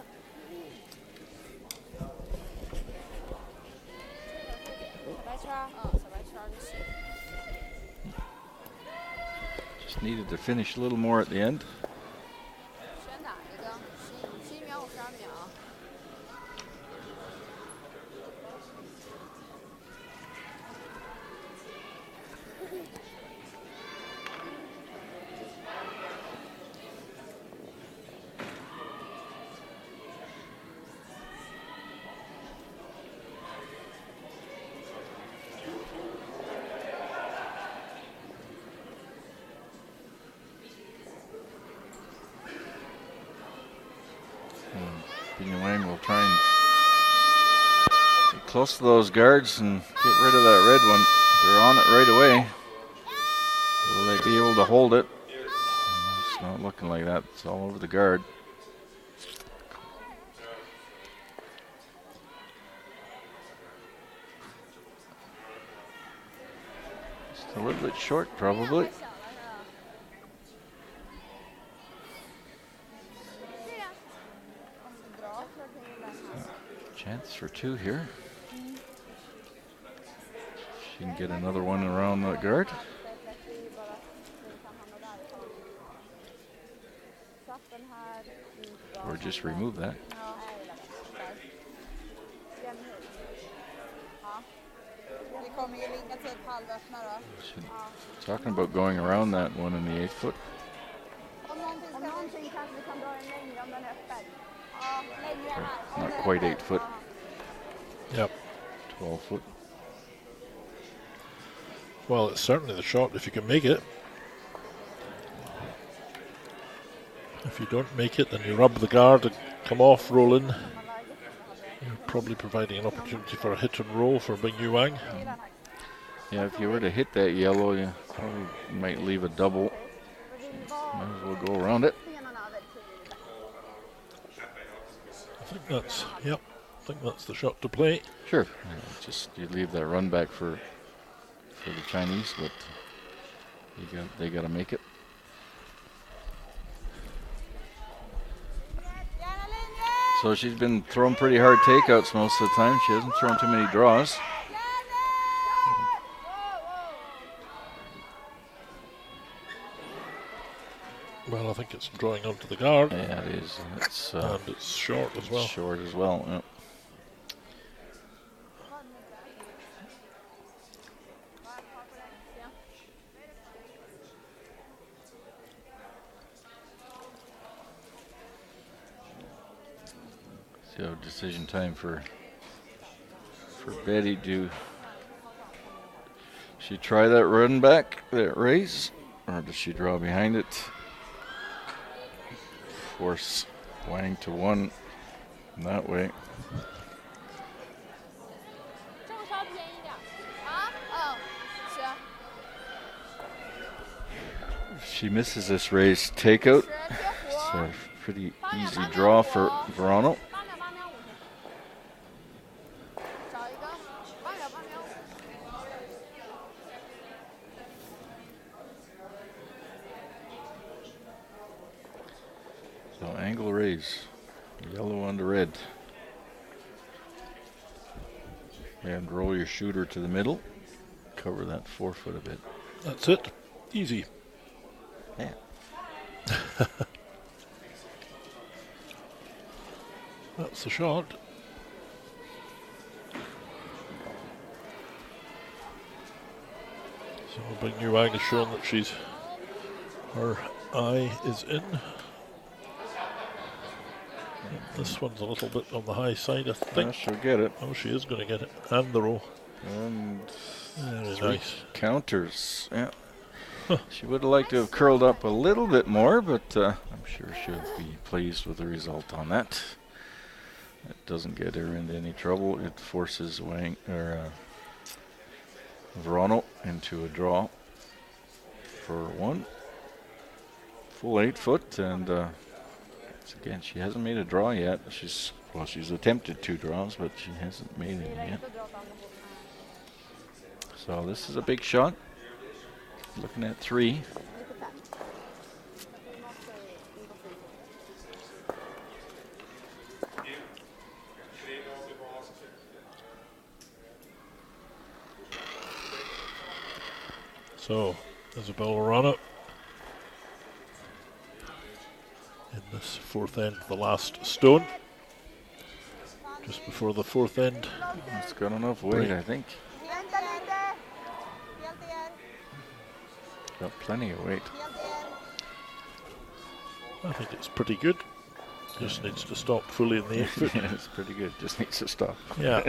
Just needed to finish a little more at the end. Wang will try and get close to those guards and get rid of that red one. They're on it right away. Will they be able to hold it? It's not looking like that. It's all over the guard. Just a little bit short, probably. Chance for 2 here. She can get another one around the guard. Or just remove that. Talking about going around that one in the 8 foot. Or not quite 8 foot. Yep. 12 foot. Well, it's certainly the shot if you can make it. If you don't make it, then you rub the guard and come off, roll in. You're probably providing an opportunity for a hit and roll for Bingyu Wang. Yeah, if you were to hit that yellow, you probably might leave a double. Might as well go around it. I think that's, yep, I think that's the shot to play. Sure. Just you leave that run back for the Chinese, but they got to make it. So she's been throwing pretty hard takeouts most of the time. She hasn't thrown too many draws. Well, I think it's drawing onto the guard. Yeah, it is. And it's short as well. Short as well, yeah. So decision time for Betty. Do she try that run back, that raise, or does she draw behind it? Force Wang to 1 That way. 这个稍便宜点。啊？嗯，行。 She misses this raise takeout. 是贴 It's 符。 a pretty 8秒 easy 8 draw 秒 for 5 Wrana. 8秒8秒5。找一个8秒8秒5。 So angle raise, yellow on the red. And roll your shooter to the middle. Cover that forefoot a bit. That's it. Easy. Yeah. That's the shot. So Bing Wang has shown that her eye is in. This one's a little bit on the high side, I think. She'll get it. Oh, she is going to get it. And the roll. And Very 3 nice. counters. Yeah. Huh. She would have liked to have curled up a little bit more, but I'm sure she'll be pleased with the result on that. It doesn't get her into any trouble. It forces Wang or Wrana into a draw for 1. Full 8 foot, and again, she hasn't made a draw yet. She's attempted 2 draws, but she hasn't made any yet. So this is a big shot. Looking at 3. So, Isabella Wrana in this 4th end, the last stone. Just before the 4th end. It's got enough weight, I think. Got plenty of weight. I think it's pretty good. Just needs to stop fully in the 8 foot. Yeah, it's pretty good. Just needs to stop. Yeah.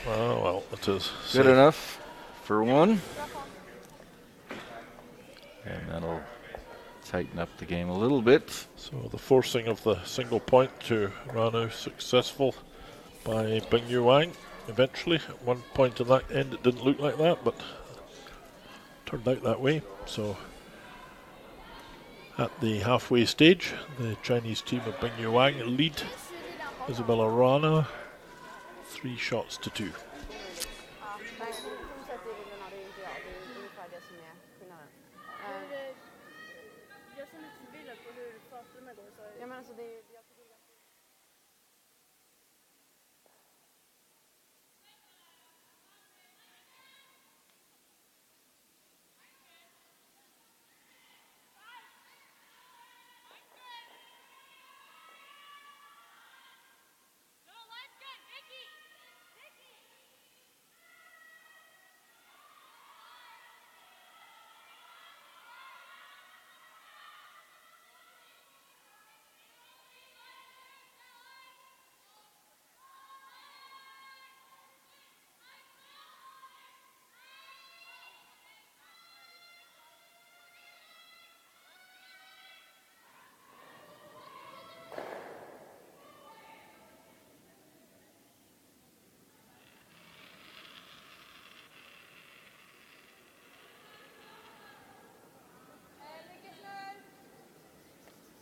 Oh, well, it is. Good enough for 1. And that'll tighten up the game a little bit. So the forcing of the single point to Wrana successful by Bing Wang. Eventually, at one point in that end, it didn't look like that, but turned out that way. So at the halfway stage, the Chinese team of Bing Wang lead Isabella Wrana 3 shots to 2.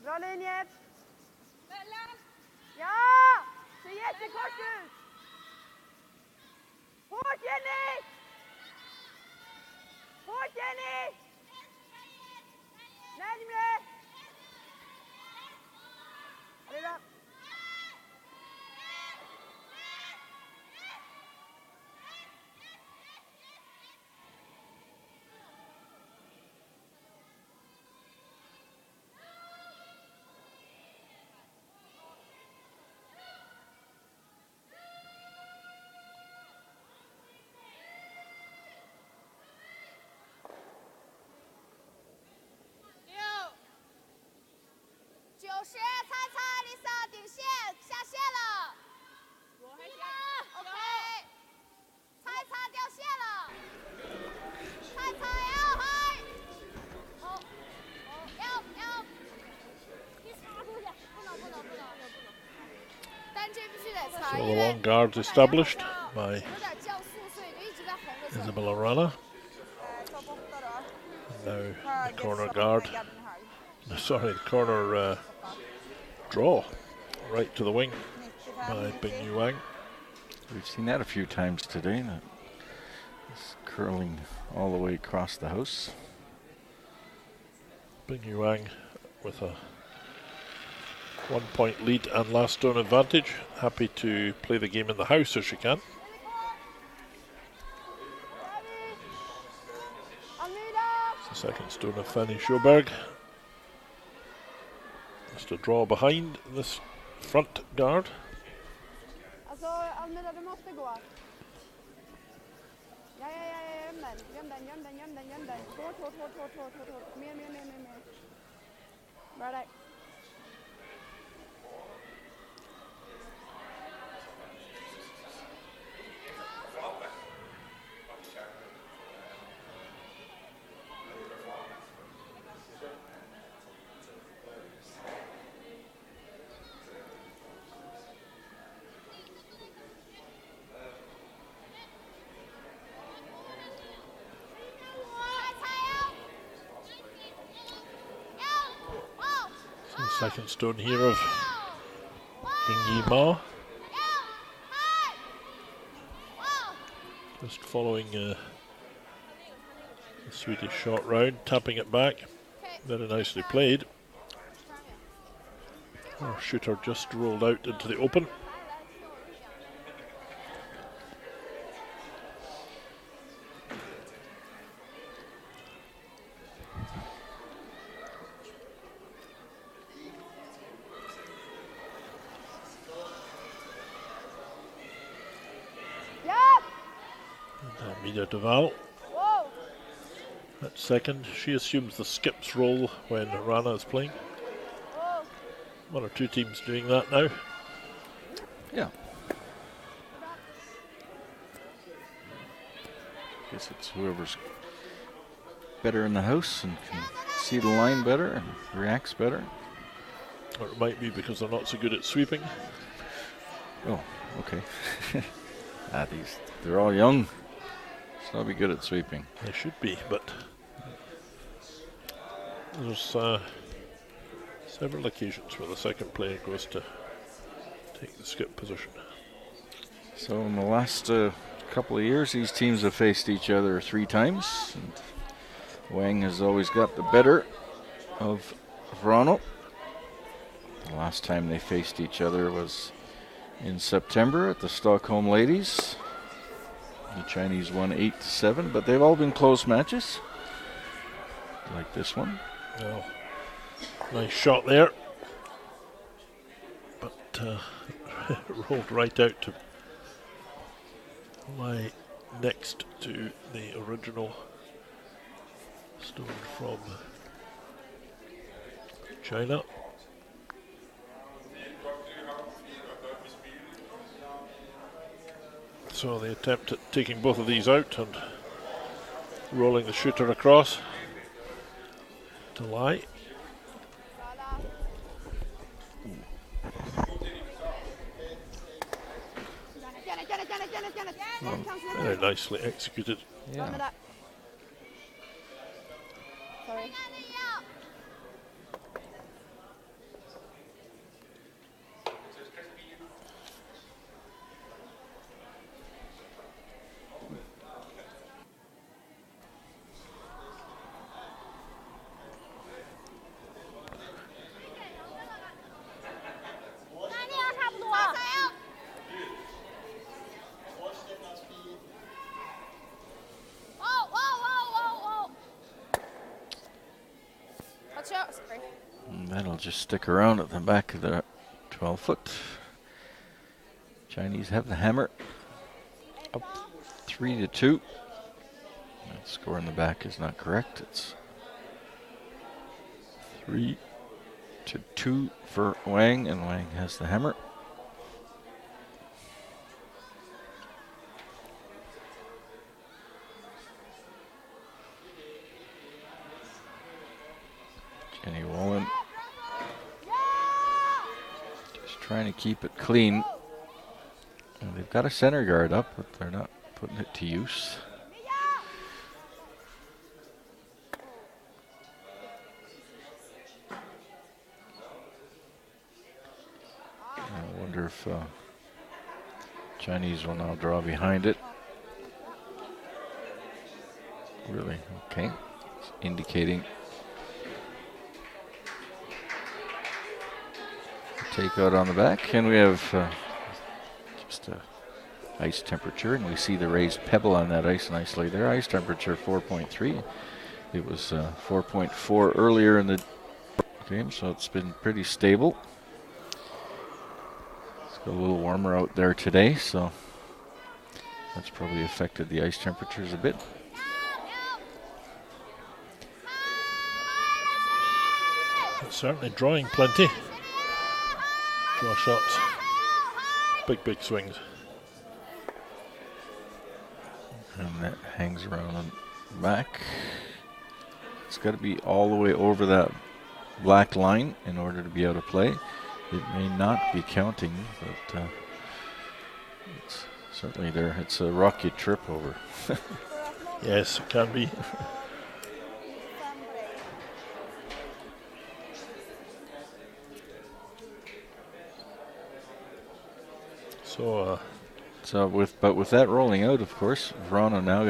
Bra linje! Ja! Ser jättekort ut! Hårt Jenny! Hårt Jenny! Närmre! Ja, det är bra. So the long guards established by 有点降速，所以就一直在红的时候。 Isabella Wrana. 稍不得了。 Now the corner guard, sorry, the corner draw right to the wing by Bing Wang. We've seen that a few times today. It's curling all the way across the house. Bing Wang with a 1 point lead and last stone advantage. Happy to play the game in the house as she can. It's the second stone of Fanny Sjoberg. Just a draw behind this front guard. Alltså Almida, du måste gå. Ja, göm den. Hårt. Mer. Bra där. Second stone here of King Ma. Just following the Swedish short round, tapping it back. Very nicely played. Our shooter just rolled out into the open. Duval at second. She assumes the skips roll when Wrana is playing. One or two teams doing that now. Yeah. Guess it's whoever's better in the house and can see the line better and reacts better. Or it might be because they're not so good at sweeping. Oh, okay. They're all young. They'll be good at sweeping. They should be, but there's several occasions where the second player goes to take the skip position. So in the last couple of years, these teams have faced each other 3 times. And Wang has always got the better of Wrana. The last time they faced each other was in September at the Stockholm Ladies. The Chinese won 8-7, but they've all been close matches, like this one. Oh, nice shot there, but rolled right out to lie next to the original stone from China. So the attempt at taking both of these out and rolling the shooter across to lie. Very nicely executed. Yeah. Sorry. And that'll just stick around at the back of the 12-foot. Chinese have the hammer. Up 3-2. That score in the back is not correct. It's 3-2 for Wang, and Wang has the hammer. Jenny Wallen just trying to keep it clean. got a center guard up, but they're not putting it to use. I wonder if Chinese will now draw behind it. Really? Okay. It's indicating takeout on the back, and we have just a ice temperature, and we see the raised pebble on that ice nicely there. Ice temperature 4.3. It was 4.4 earlier in the game, so it's been pretty stable. It's got a little warmer out there today, so that's probably affected the ice temperatures a bit. It's certainly drawing plenty. Draw shots. Big swings. And that hangs around on the back. It's got to be all the way over that black line in order to be out of play. It may not be counting, but it's certainly there. It's a rocky trip over. Yes, it can be. So with that rolling out, of course, Wrana now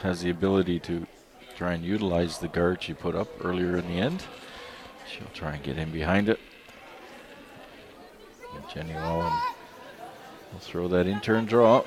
has the ability to try and utilize the guard she put up earlier in the end. She'll try and get in behind it. And Jenny Wallen will throw that in turn draw.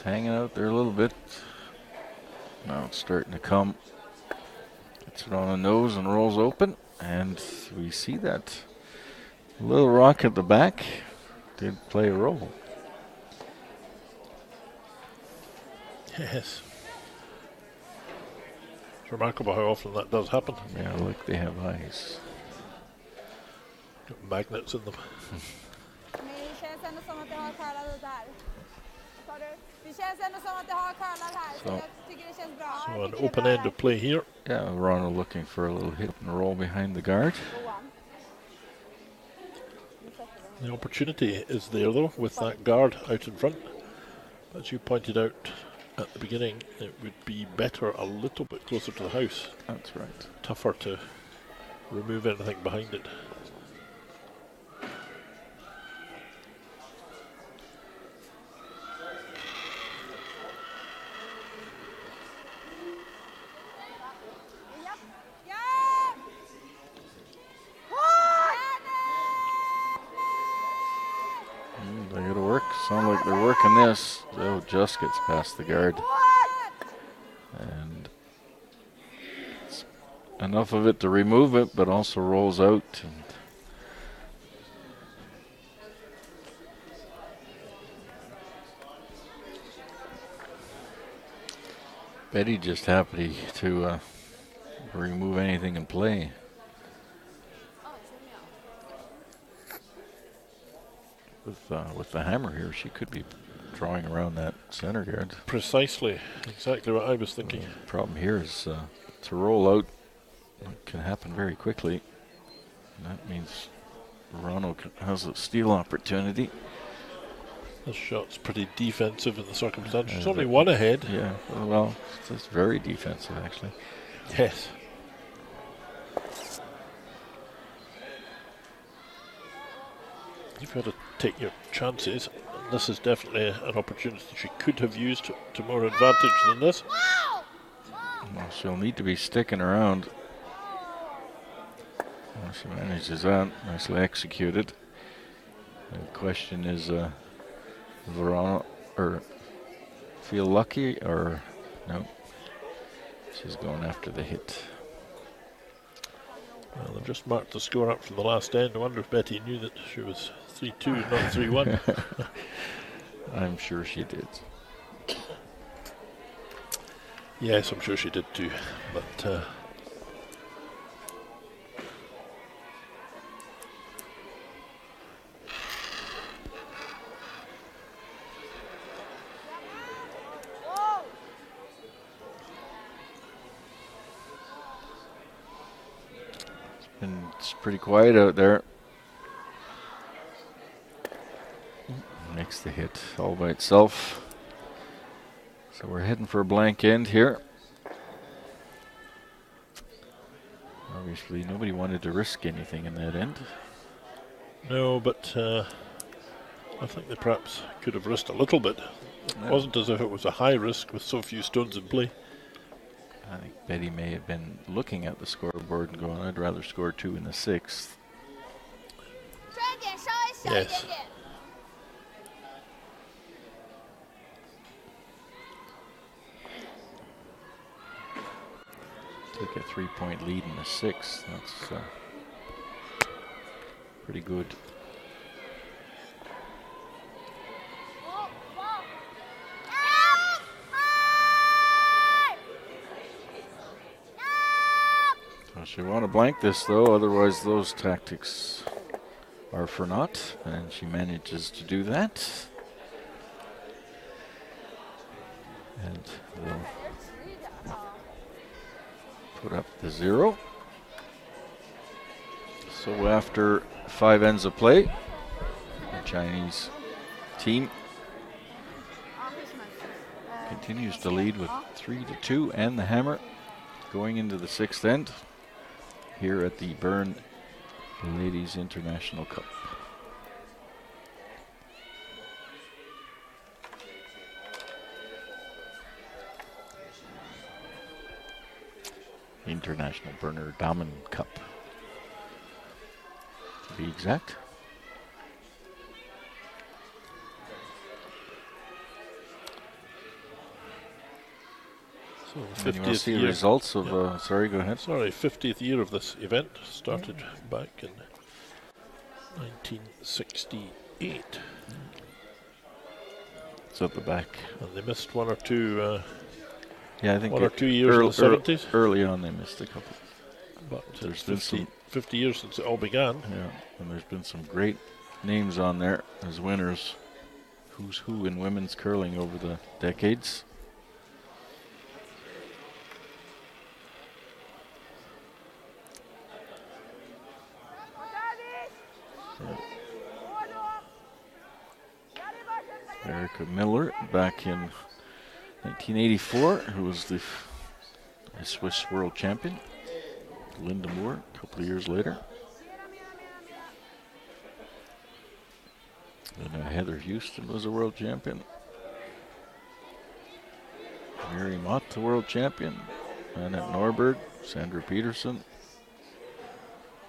Hanging out there a little bit. Now it's starting to come. Gets it on the nose and rolls open. And we see that little rock at the back did play a role. Yes. It's remarkable how often that does happen. Yeah, look, they have eyes. Got magnets in them. So an open end of play here. Yeah, Wrana looking for a little hit and roll behind the guard. The opportunity is there though with that guard out in front. As you pointed out at the beginning, it would be better a little bit closer to the house. That's right. Tougher to remove anything behind it. They gotta work. Sound like they're working this. Oh, just gets past the guard. And it's enough of it to remove it, but also rolls out. And Betty just happy to remove anything in play. With the hammer here, she could be drawing around that center guard. Precisely, exactly what I was thinking. The problem here is to roll out. It can happen very quickly. And that means Wrana has a steal opportunity. This shot's pretty defensive in the circumstances. It's only one ahead. Yeah, well, it's very defensive actually. Yes. You've got to take your chances. this is definitely an opportunity she could have used to more advantage than this. Well, she'll need to be sticking around. Well, she manages that. Nicely executed. The question is, Wrana or feel lucky or no? She's going after the hit. Well, they've just marked the score up from the last end. I wonder if Betty knew that she was 3-2, not 3-1. I'm sure she did. Yes, I'm sure she did too. But it's pretty quiet out there. Makes the hit all by itself. So we're heading for a blank end here. Obviously, nobody wanted to risk anything in that end. no, but I think they perhaps could have risked a little bit. It wasn't as if it was a high risk with so few stones in play. I think Betty may have been looking at the scoreboard and going, I'd rather score 2 in the 6th. Yes. Took a 3-point lead in the 6th. That's pretty good. So she want to blank this though, otherwise those tactics are for naught, and she manages to do that. And they'll put up the 0. So after 5 ends of play, the Chinese team continues to lead with 3-2 and the hammer going into the 6th end here at the Bern Ladies International Cup. International Berner Damen Cup, to be exact. So And you want to 50th see the year. results of, sorry, go ahead. Sorry, 50th year of this event started back in 1968. It's at the back. And they missed one or two Yeah, I think 1 or 2 years in the 70s. Early on they missed a couple. But There's been 50 years since it all began. Yeah, and there's been some great names on there as winners. Who's who in women's curling over the decades. Erica Miller back in 1984, who was the Swiss world champion. Linda Moore a couple of years later. And Heather Houston was a world champion. Mary Mott, the world champion. Annette Norberg, Sandra Peterson.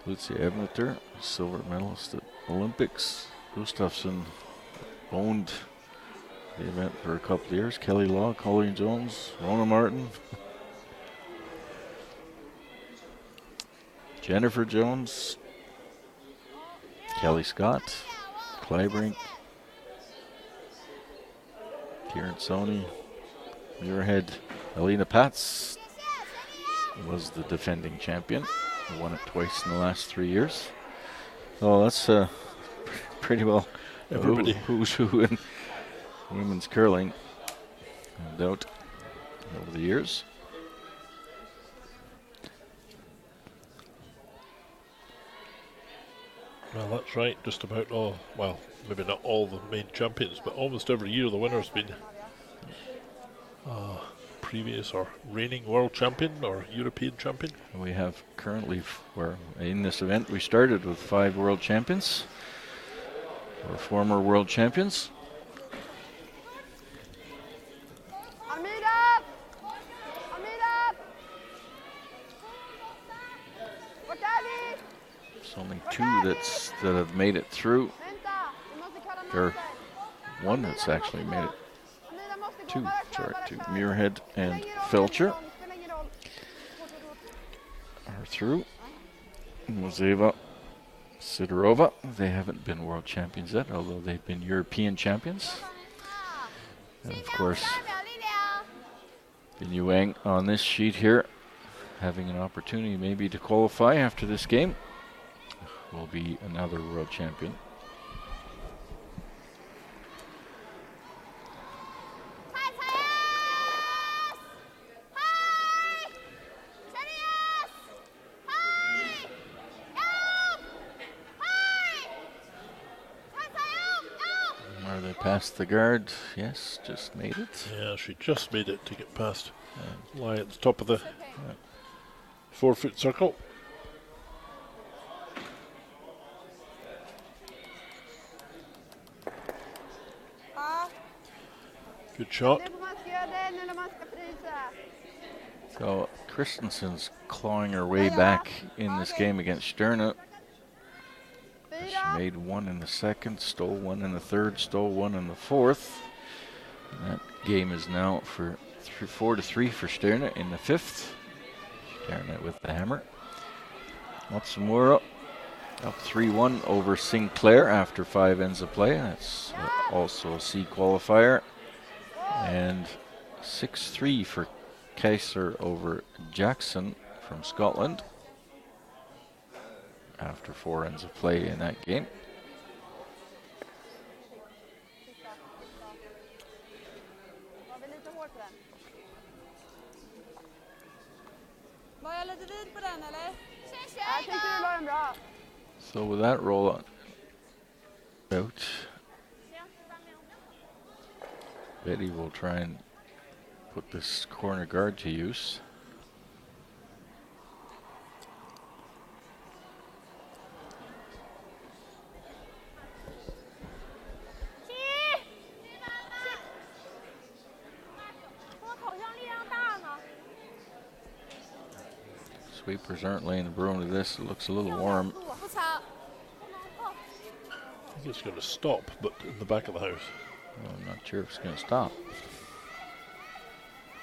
Lucia Ebneter, silver medalist at Olympics. Gustafsson owned the event for a couple of years. Kelly Law, Colleen Jones, Rona Martin. Jennifer Jones, Kelly Scott, Clybrink, Kieran Sony, Muirhead, Alina Patz was the defending champion. Won it twice in the last 3 years. So that's pretty well Everybody. who's who in women's curling, no doubt, over the years. Well, that's right. Just about all, well, maybe not all the main champions, but almost every year the winner's been previous or reigning world champion or European champion. We have currently, in this event, we started with 5 world champions, or former world champions. two that have made it through. Vänta, du måste kalla Or Nasser. one that's actually made it. Amira måste gå. Two, Bara kör, sorry, bara two. kör. Muirhead Spelar and ingen roll, Felcher spelar ingen roll. are through. Mozeva, Sidorova, they haven't been world champions yet, although they've been European champions. And of course, Bernese Wang on this sheet here, having an opportunity maybe to qualify after this game, will be another world champion. Are they past the guard? Yes, just made it. Yeah, she just made it to get past. Lie at the top of the 4-foot circle. Good shot. Nu får man ska göra det nu när man ska frysa. So Christensen's clawing her way back in this game against Sterna. She 4. made one in the second, stole one in the third, stole one in the fourth. And that game is now for 4-3 for Sterna in the fifth. Sterna with the hammer. Matsumura up 3-1 over Sinclair after 5 ends of play. That's also a C qualifier. And 6-3 for Kaiser over Jackson from Scotland after 4 ends of play in that game. Var vi lite hårt på den? Var jag lite vid på den eller? Jag tyckte du la den bra. So with that roll out, Betty will try and put this corner guard to use. Sweepers aren't laying the broom to this. It looks a little warm. 不擦，不能碰。 I think it's going to stop, but in the back of the house. Well, I'm not sure if it's going to stop.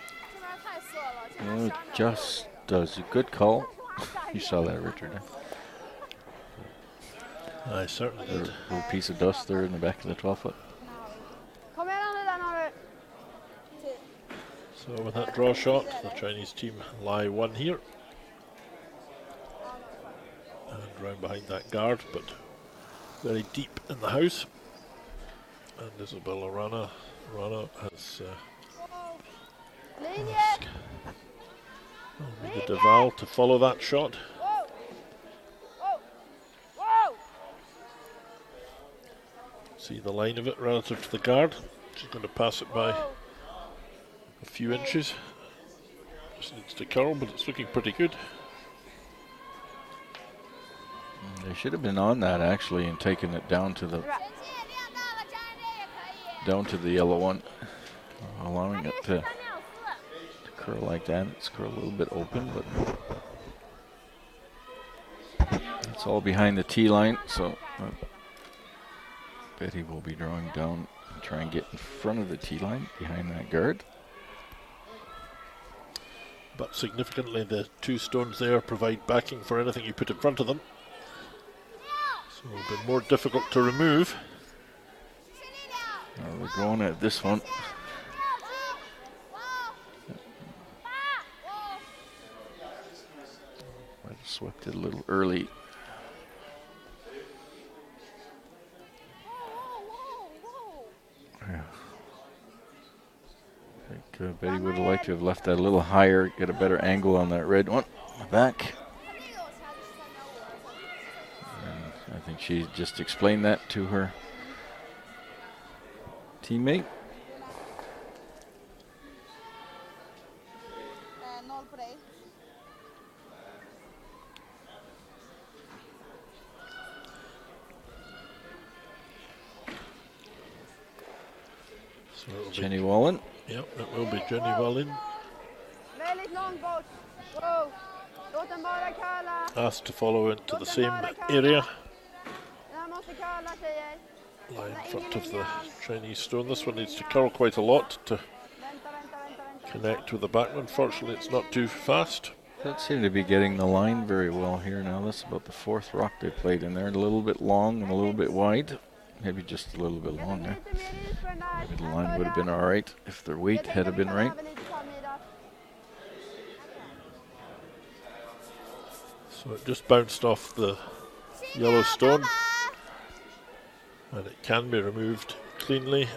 这边太涩了，这 Oh, 边 it 12秒。 just does a good call. You saw that, Richard. I certainly A did. little piece of dust there in the back of the 12-foot. Kom igen nu den har du. So with that draw shot, the Chinese team lie 1 here. And round behind that guard, but very deep in the house. And Isabella Wrana has Linje. the Duval to follow that shot. Wow. Wow. Wow. See the line of it relative to the guard. She's going to pass it by Wow. a few inches. Just needs to curl, but it's looking pretty good. They should have been on that actually and taken it down to the 神器也亮到了，站着也可以。 down to the yellow one, allowing 这 it 是 to 3秒4。 curl like that. It's curled a little bit open, but it's all behind the tee line. So Betty will be drawing down and try and get in front of the tee line behind that guard. But significantly, the 2 stones there provide backing for anything you put in front of them. So it will be more difficult to remove. We're going at this one. Might have swept it a little early. Yeah. I think Betty would have liked to have left that a little higher, get a better angle on that red one. Back. And I think she just explained that to her teammate. 0 på dig. So it'll Jenny be, Wallen. yep, it will be Jenny Wallin. Väldigt lång bort. Wow. Låt den bara curla. Asked to follow into the Låt den same bara curla. area, Den här måste curla, tjejer. line in Nej, front ingen of the linje. Chinese stone. This one needs to curl quite a lot to Vänta, vänta, vänta, vänta. connect with the back one. Fortunately, it's not too fast. Don't seem to be getting the line very well here now. That's about the fourth rock they played in there. A little bit long and a little bit wide. Maybe just a little bit Jag long tänker there. lite mer is på den där. Maybe the line would have been all right if their weight had have been right. So it just bounced off the yellow stone, and it can be removed cleanly,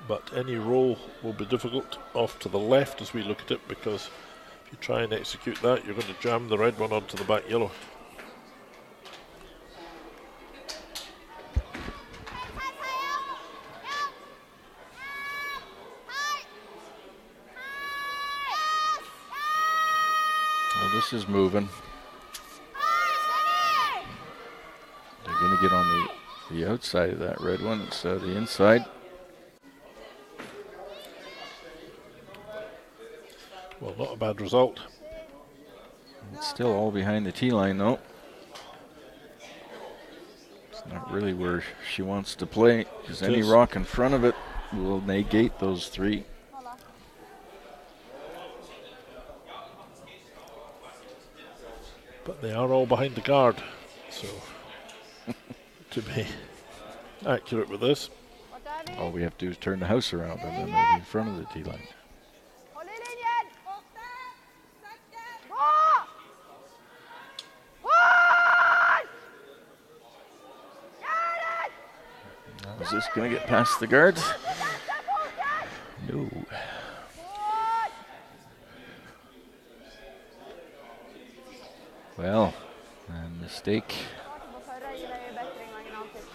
but any roll will be difficult off to the left as we look at it, because if you try and execute that, you're going to jam the red one onto the back yellow. Well, this is moving. They're going to get on the outside of that red one instead of the inside. Well, not a bad result. It's still all behind the tee line though. It's not really where she wants to play, because any is. rock in front of it will negate those three. But they are all behind the guard, so to be accurate with this, All we have to do is turn the house around and then they'll be in front of the tee line. Håll i linjen! Bra! Håll! Gör det! Now, is this going to get past the guards? Vänta, fokus! No. Håll! Well, a mistake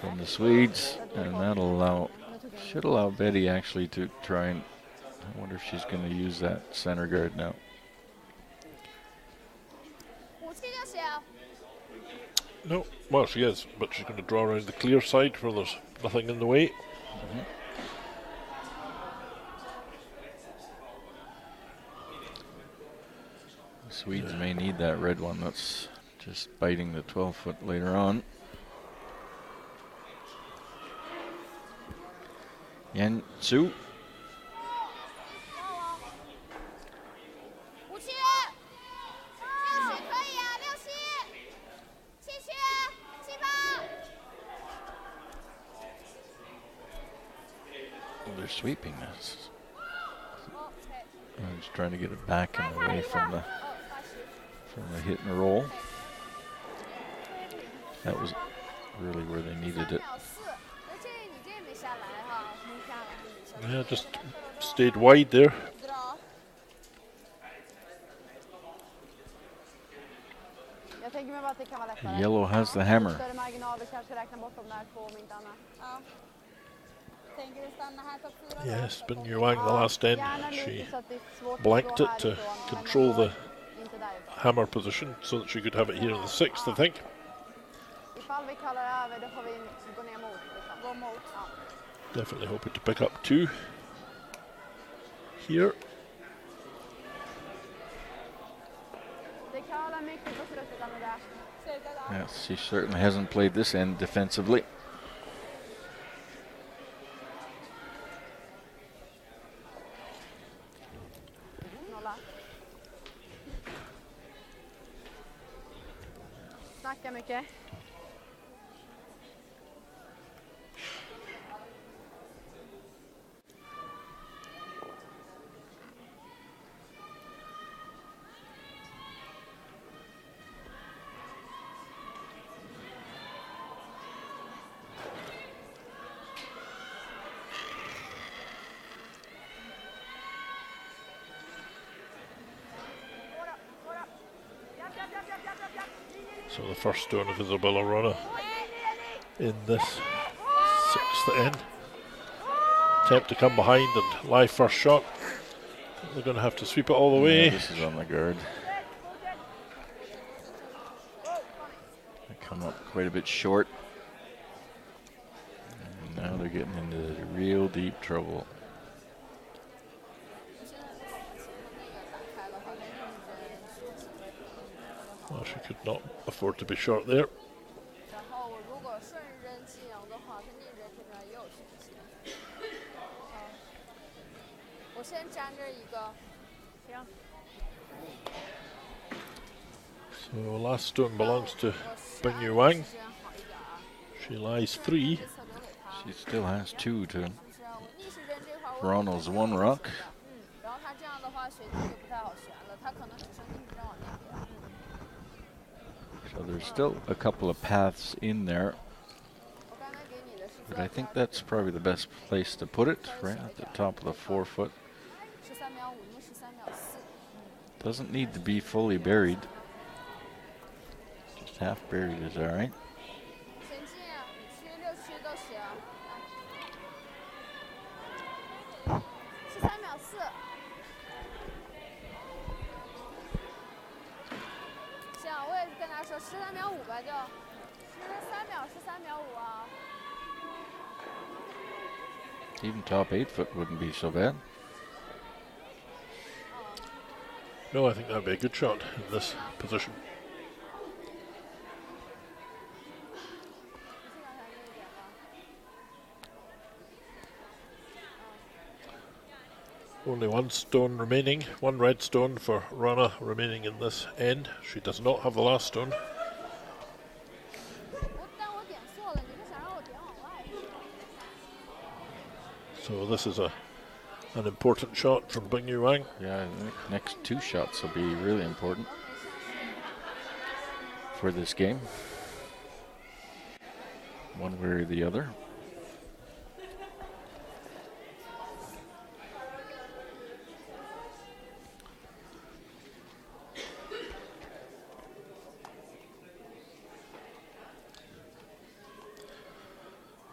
from the Swedes, and should allow Betty actually to try and, I wonder if she's going to use that center guard now. no, well she is, but she's going to draw around the clear side where there's nothing in the way. The Swedes may need that red one that's just biting the 12-foot later on. Yan Su. They're sweeping this. I'm just trying to get it back and away from the hit and roll. That was really where they needed it. Yeah, just stayed wide there. Jag tänker mig bara att det kan vara lättare. Yellow has the hammer. Större marginal, du kanske räknar bort de där två om inte annat. Ja. Tänker du stanna här topp 4 då? Yes, Bernese Wang the last end. Gärna She lite så att det är svårt blanked att gå it to härifrån, men control the inte därifrån. hammer position so that she could have it here in the sixth, I think. Ifall vi kallar över, då får vi gå ner mot. Liksom. Gå mot. Ja. Definitely hoping to pick up two here. Det kallar mycket på slutet av det där. Yes, she certainly hasn't played this end defensively. Nolla. Snacka mycket. So the first stone of Isabella Wrana in this sixth end. Attempt to come behind and lie first shot. They're going to have to sweep it all the way. Yeah, this is on the guard. They come up quite a bit short. And now they're getting into real deep trouble. Could not afford to be short there. 然后我如果顺扔进阳的话，他逆扔这边也有信心。我先粘着一个，行。 So last stone belongs to Bernese Wang. She lies 3. She still has 2 to Wrana's 1 rock. 然后他这样的话，水晶就不太好旋了，他可能只剩逆时针往那边。 So there's still a couple of paths in there, 我刚才给你的是 but I think that's probably the best place to put it, right at the top of the 4 foot. 13秒5，逆13秒4。 Doesn't need to be fully buried. Just half buried is all right. 前进，5区6区都行。13秒4。行，我也是跟他说13秒5吧，就13秒5啊。 Even top 8 foot wouldn't be so bad. No, I think that'd be a good shot in this position. Only 1 stone remaining, 1 red stone for Wrana remaining in this end. She does not have the last stone. 但我点错了，你是想让我点往外？ So this is an important shot from Bernese Wang. Yeah, I think next 2 shots will be really important for this game, one way or the other.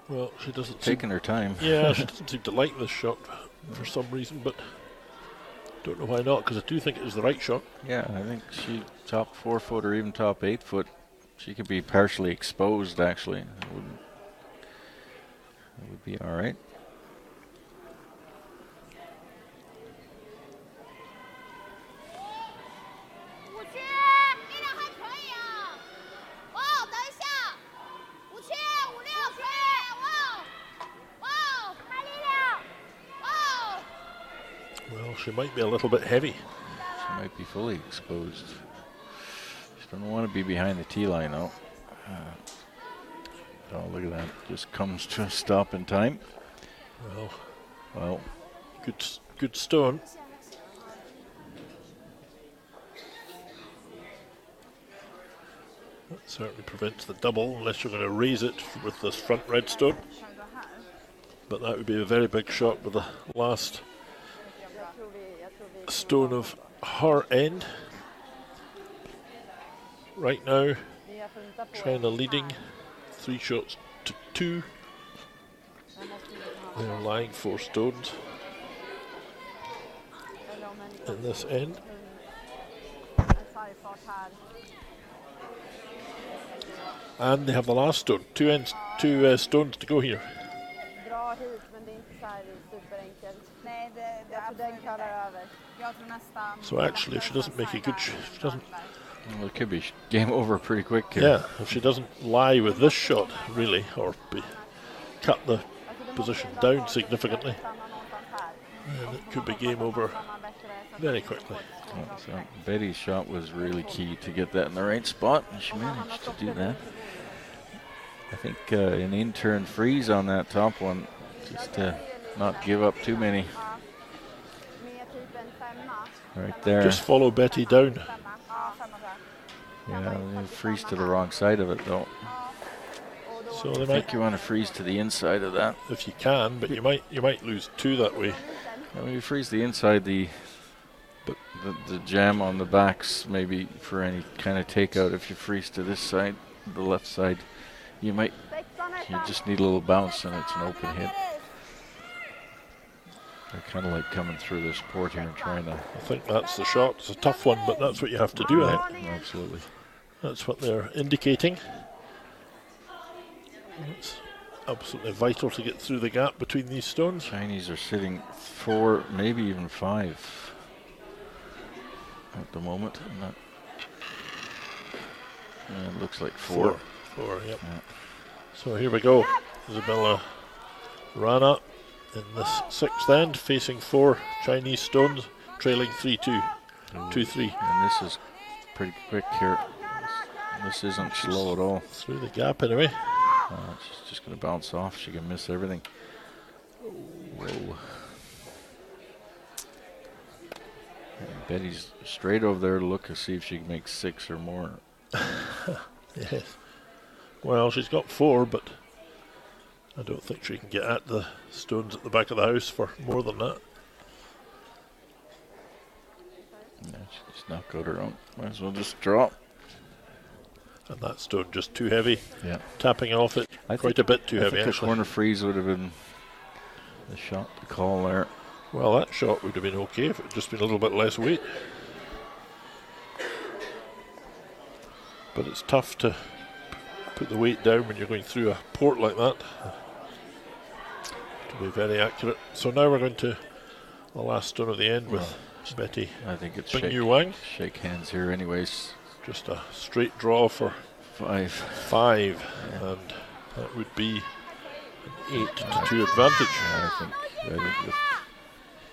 Well, she doesn't Taking her time. Yeah, she doesn't seem to like this shot for some reason, but don't know why not, because I do think it is the right shot. Yeah, I think she top 4 foot or even top 8 foot. She could be partially exposed actually. It would be all right. Well, she might be a little bit heavy. She might be fully exposed. She don't want to be behind the tee line though. Oh, look at that. Just comes to a stop in time. Well, good stone. That certainly prevents the double unless you're going to raise it with this front red stone. But that would be a very big shot with the last stone of her end. Right now, China leading 3 shots to 2. They're lying 4 stones in this end. And they have the last stone. 2 stones to go here. Dra hit, men det är inte så här superenkelt. Nej, jag tror den kallar över. Jag tror nästan. So actually, if she doesn't make a good, Well, it could be game over pretty quick here. yeah, if she doesn't lie with this shot really, or cut the position down significantly, then it could be game over very quickly. So Betty's shot was really key to get that in the right spot, and she managed to do that. I think an in-turn freeze on that top one, just to not give up too many. Right there. Just follow Betty down. Yeah, they freeze to the wrong side of it though. So I they think might, you want to freeze to the inside of that. if you can, but you might lose 2 that way. And when you freeze the inside, the jam on the backs maybe for any kind of takeout. If you freeze to this side, the left side, you just need a little bounce and it's an open hit. I kind of like coming through this port here and trying to. I think that's the shot. It's a tough one, but that's what you have to do. I think. Absolutely. That's what they're indicating. It's absolutely vital to get through the gap between these stones. Chinese are sitting 4, maybe even 5 at the moment. And it looks like 4. 4, yep. Yeah. So here we go. Isabella Wrana in this 6th end, facing 4 Chinese stones, trailing 3-2, 2-3. And this is pretty quick here. This isn't slow at all. Through the gap anyway. She's just going to bounce off. She can miss everything. Whoa. And Betty's straight over there to look to see if she can make 6 or more. Yes. Well, she's got 4, but I don't think she can get at the stones at the back of the house for more than that. Yeah, she's not got her own. Might as well just drop. And that stone just too heavy. Yeah. Tapping off it quite a bit too heavy, I think actually. a corner freeze would have been the shot to call there. Well, that shot would have been okay if it had just been a little bit less weight. But it's tough to put the weight down when you're going through a port like that. To be very accurate. So now we're going to the last stone of the end with Betty. I think it's Wang. Shake hands here anyways. Just a straight draw for 5. Yeah. And that would be an 8-2 advantage. Yeah, I think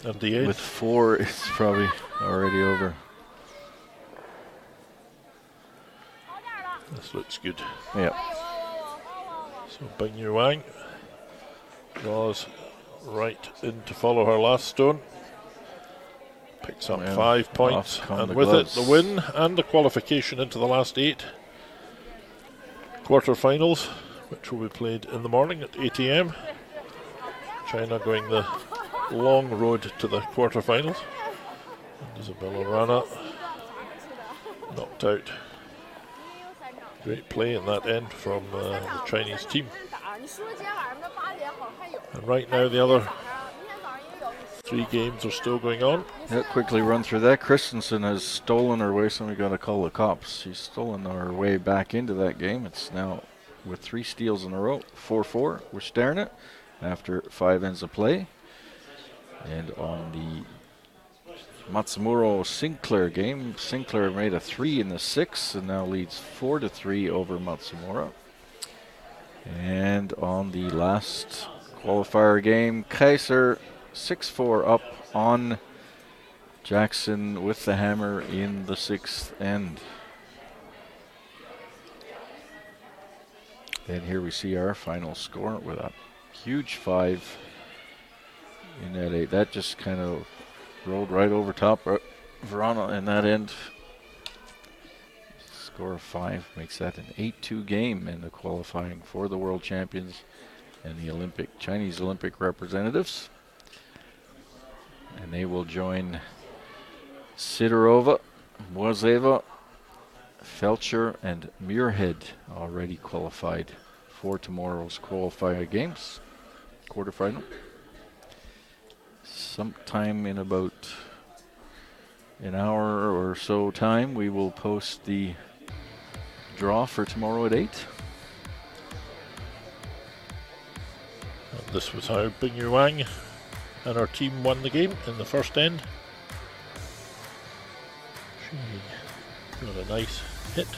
And the 8. with 4 it's probably already over. This looks good. Yeah. So Wang draws right in to follow her last stone. Picks up 5 points, and with it the win and the qualification into the last 8 quarter-finals, which will be played in the morning at 8 AM. China going the long road to the quarter-finals. And Isabella Wrana knocked out. Great play in that end from the Chinese team. And right now the other 3 games are still going on. Yeah, quickly run through that. Christensen has stolen her way, so we got to call the cops. She's stolen her way back into that game. It's now with 3 steals in a row, 4-4. We're staring it after 5 ends of play. And on the Matsumuro Sinclair game, Sinclair made a 3 in the 6th and now leads 4-3 over Matsumura. And on the last qualifier game, Kaiser 6-4 up on Jackson with the hammer in the 6th end. And here we see our final score with a huge 5 in that 8. That just kind of rolled right over top. Wrana in that end. Score of 5 makes that an 8-2 game in the qualifying for the world champions and the Chinese Olympic representatives. And they will join Sidorova, Moiseva, Felcher, and Muirhead, already qualified for tomorrow's qualifier games, quarterfinal. Sometime in about an hour or so time, we will post the draw for tomorrow at 8. And this was how Wang and our team won the game in the first end. She got a nice hit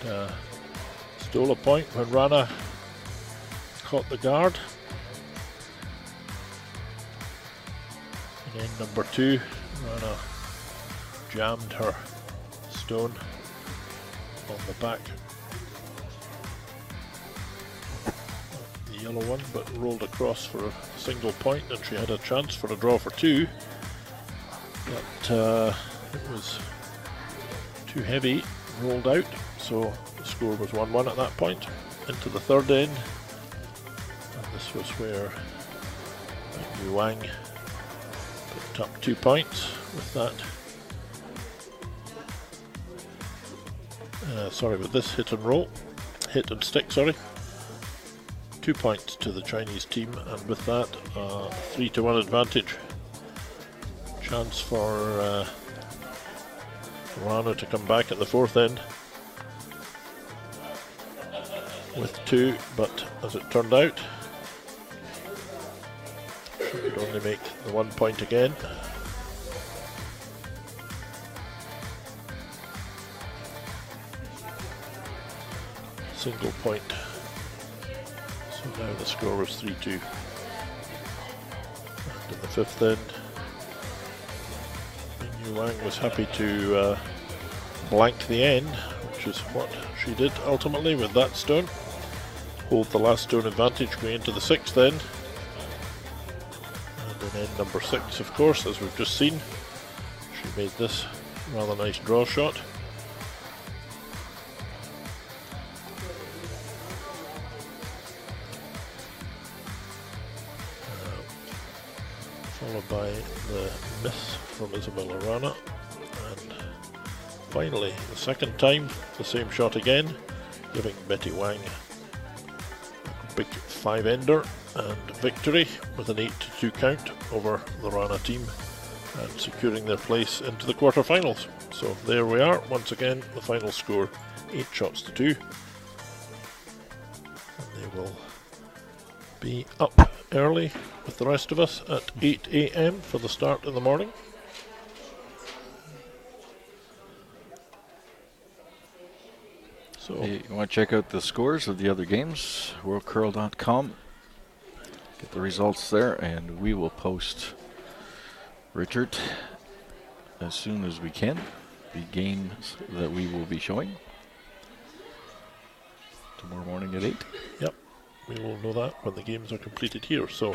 and stole a point when Wrana caught the guard. And then number 2, Wrana jammed her stone on the back, the yellow one, but rolled across for a single point, and she had a chance for a draw for 2, but it was too heavy, rolled out, so the score was 1-1 at that point. Into the third end, and this was where Wang picked up 2 points with that. With this hit and stick, 2 points to the Chinese team, and with that 3-1 advantage. Chance for Wrana to come back at the fourth end with 2, but as it turned out, she could only make the 1 point again. single point. So now the score is 3-2. And in the fifth end, Wang was happy to blank the end, which is what she did ultimately with that stone. Hold the last stone advantage going into the sixth end. And in end number 6, of course, as we've just seen, she made this rather nice draw shot. Followed by the miss from Isabella Wrana, and finally the second time the same shot again, giving Betty Wang a big 5-ender and victory with an 8-2 count over the Wrana team and securing their place into the quarterfinals. So there we are, once again the final score 8-2, and they will be up early with the rest of us at 8 AM for the start in the morning. So You want to check out the scores of the other games, worldcurl.com. Get the results there, and we will post, Richard, as soon as we can, the games that we will be showing tomorrow morning at 8. Yep, we will know that when the games are completed here. So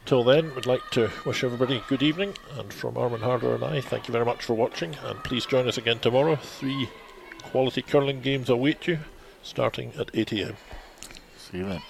till then, we'd like to wish everybody a good evening, and from Armin Harder and I, thank you very much for watching, and please join us again tomorrow. 3 quality curling games await you, starting at 8 AM. See you then.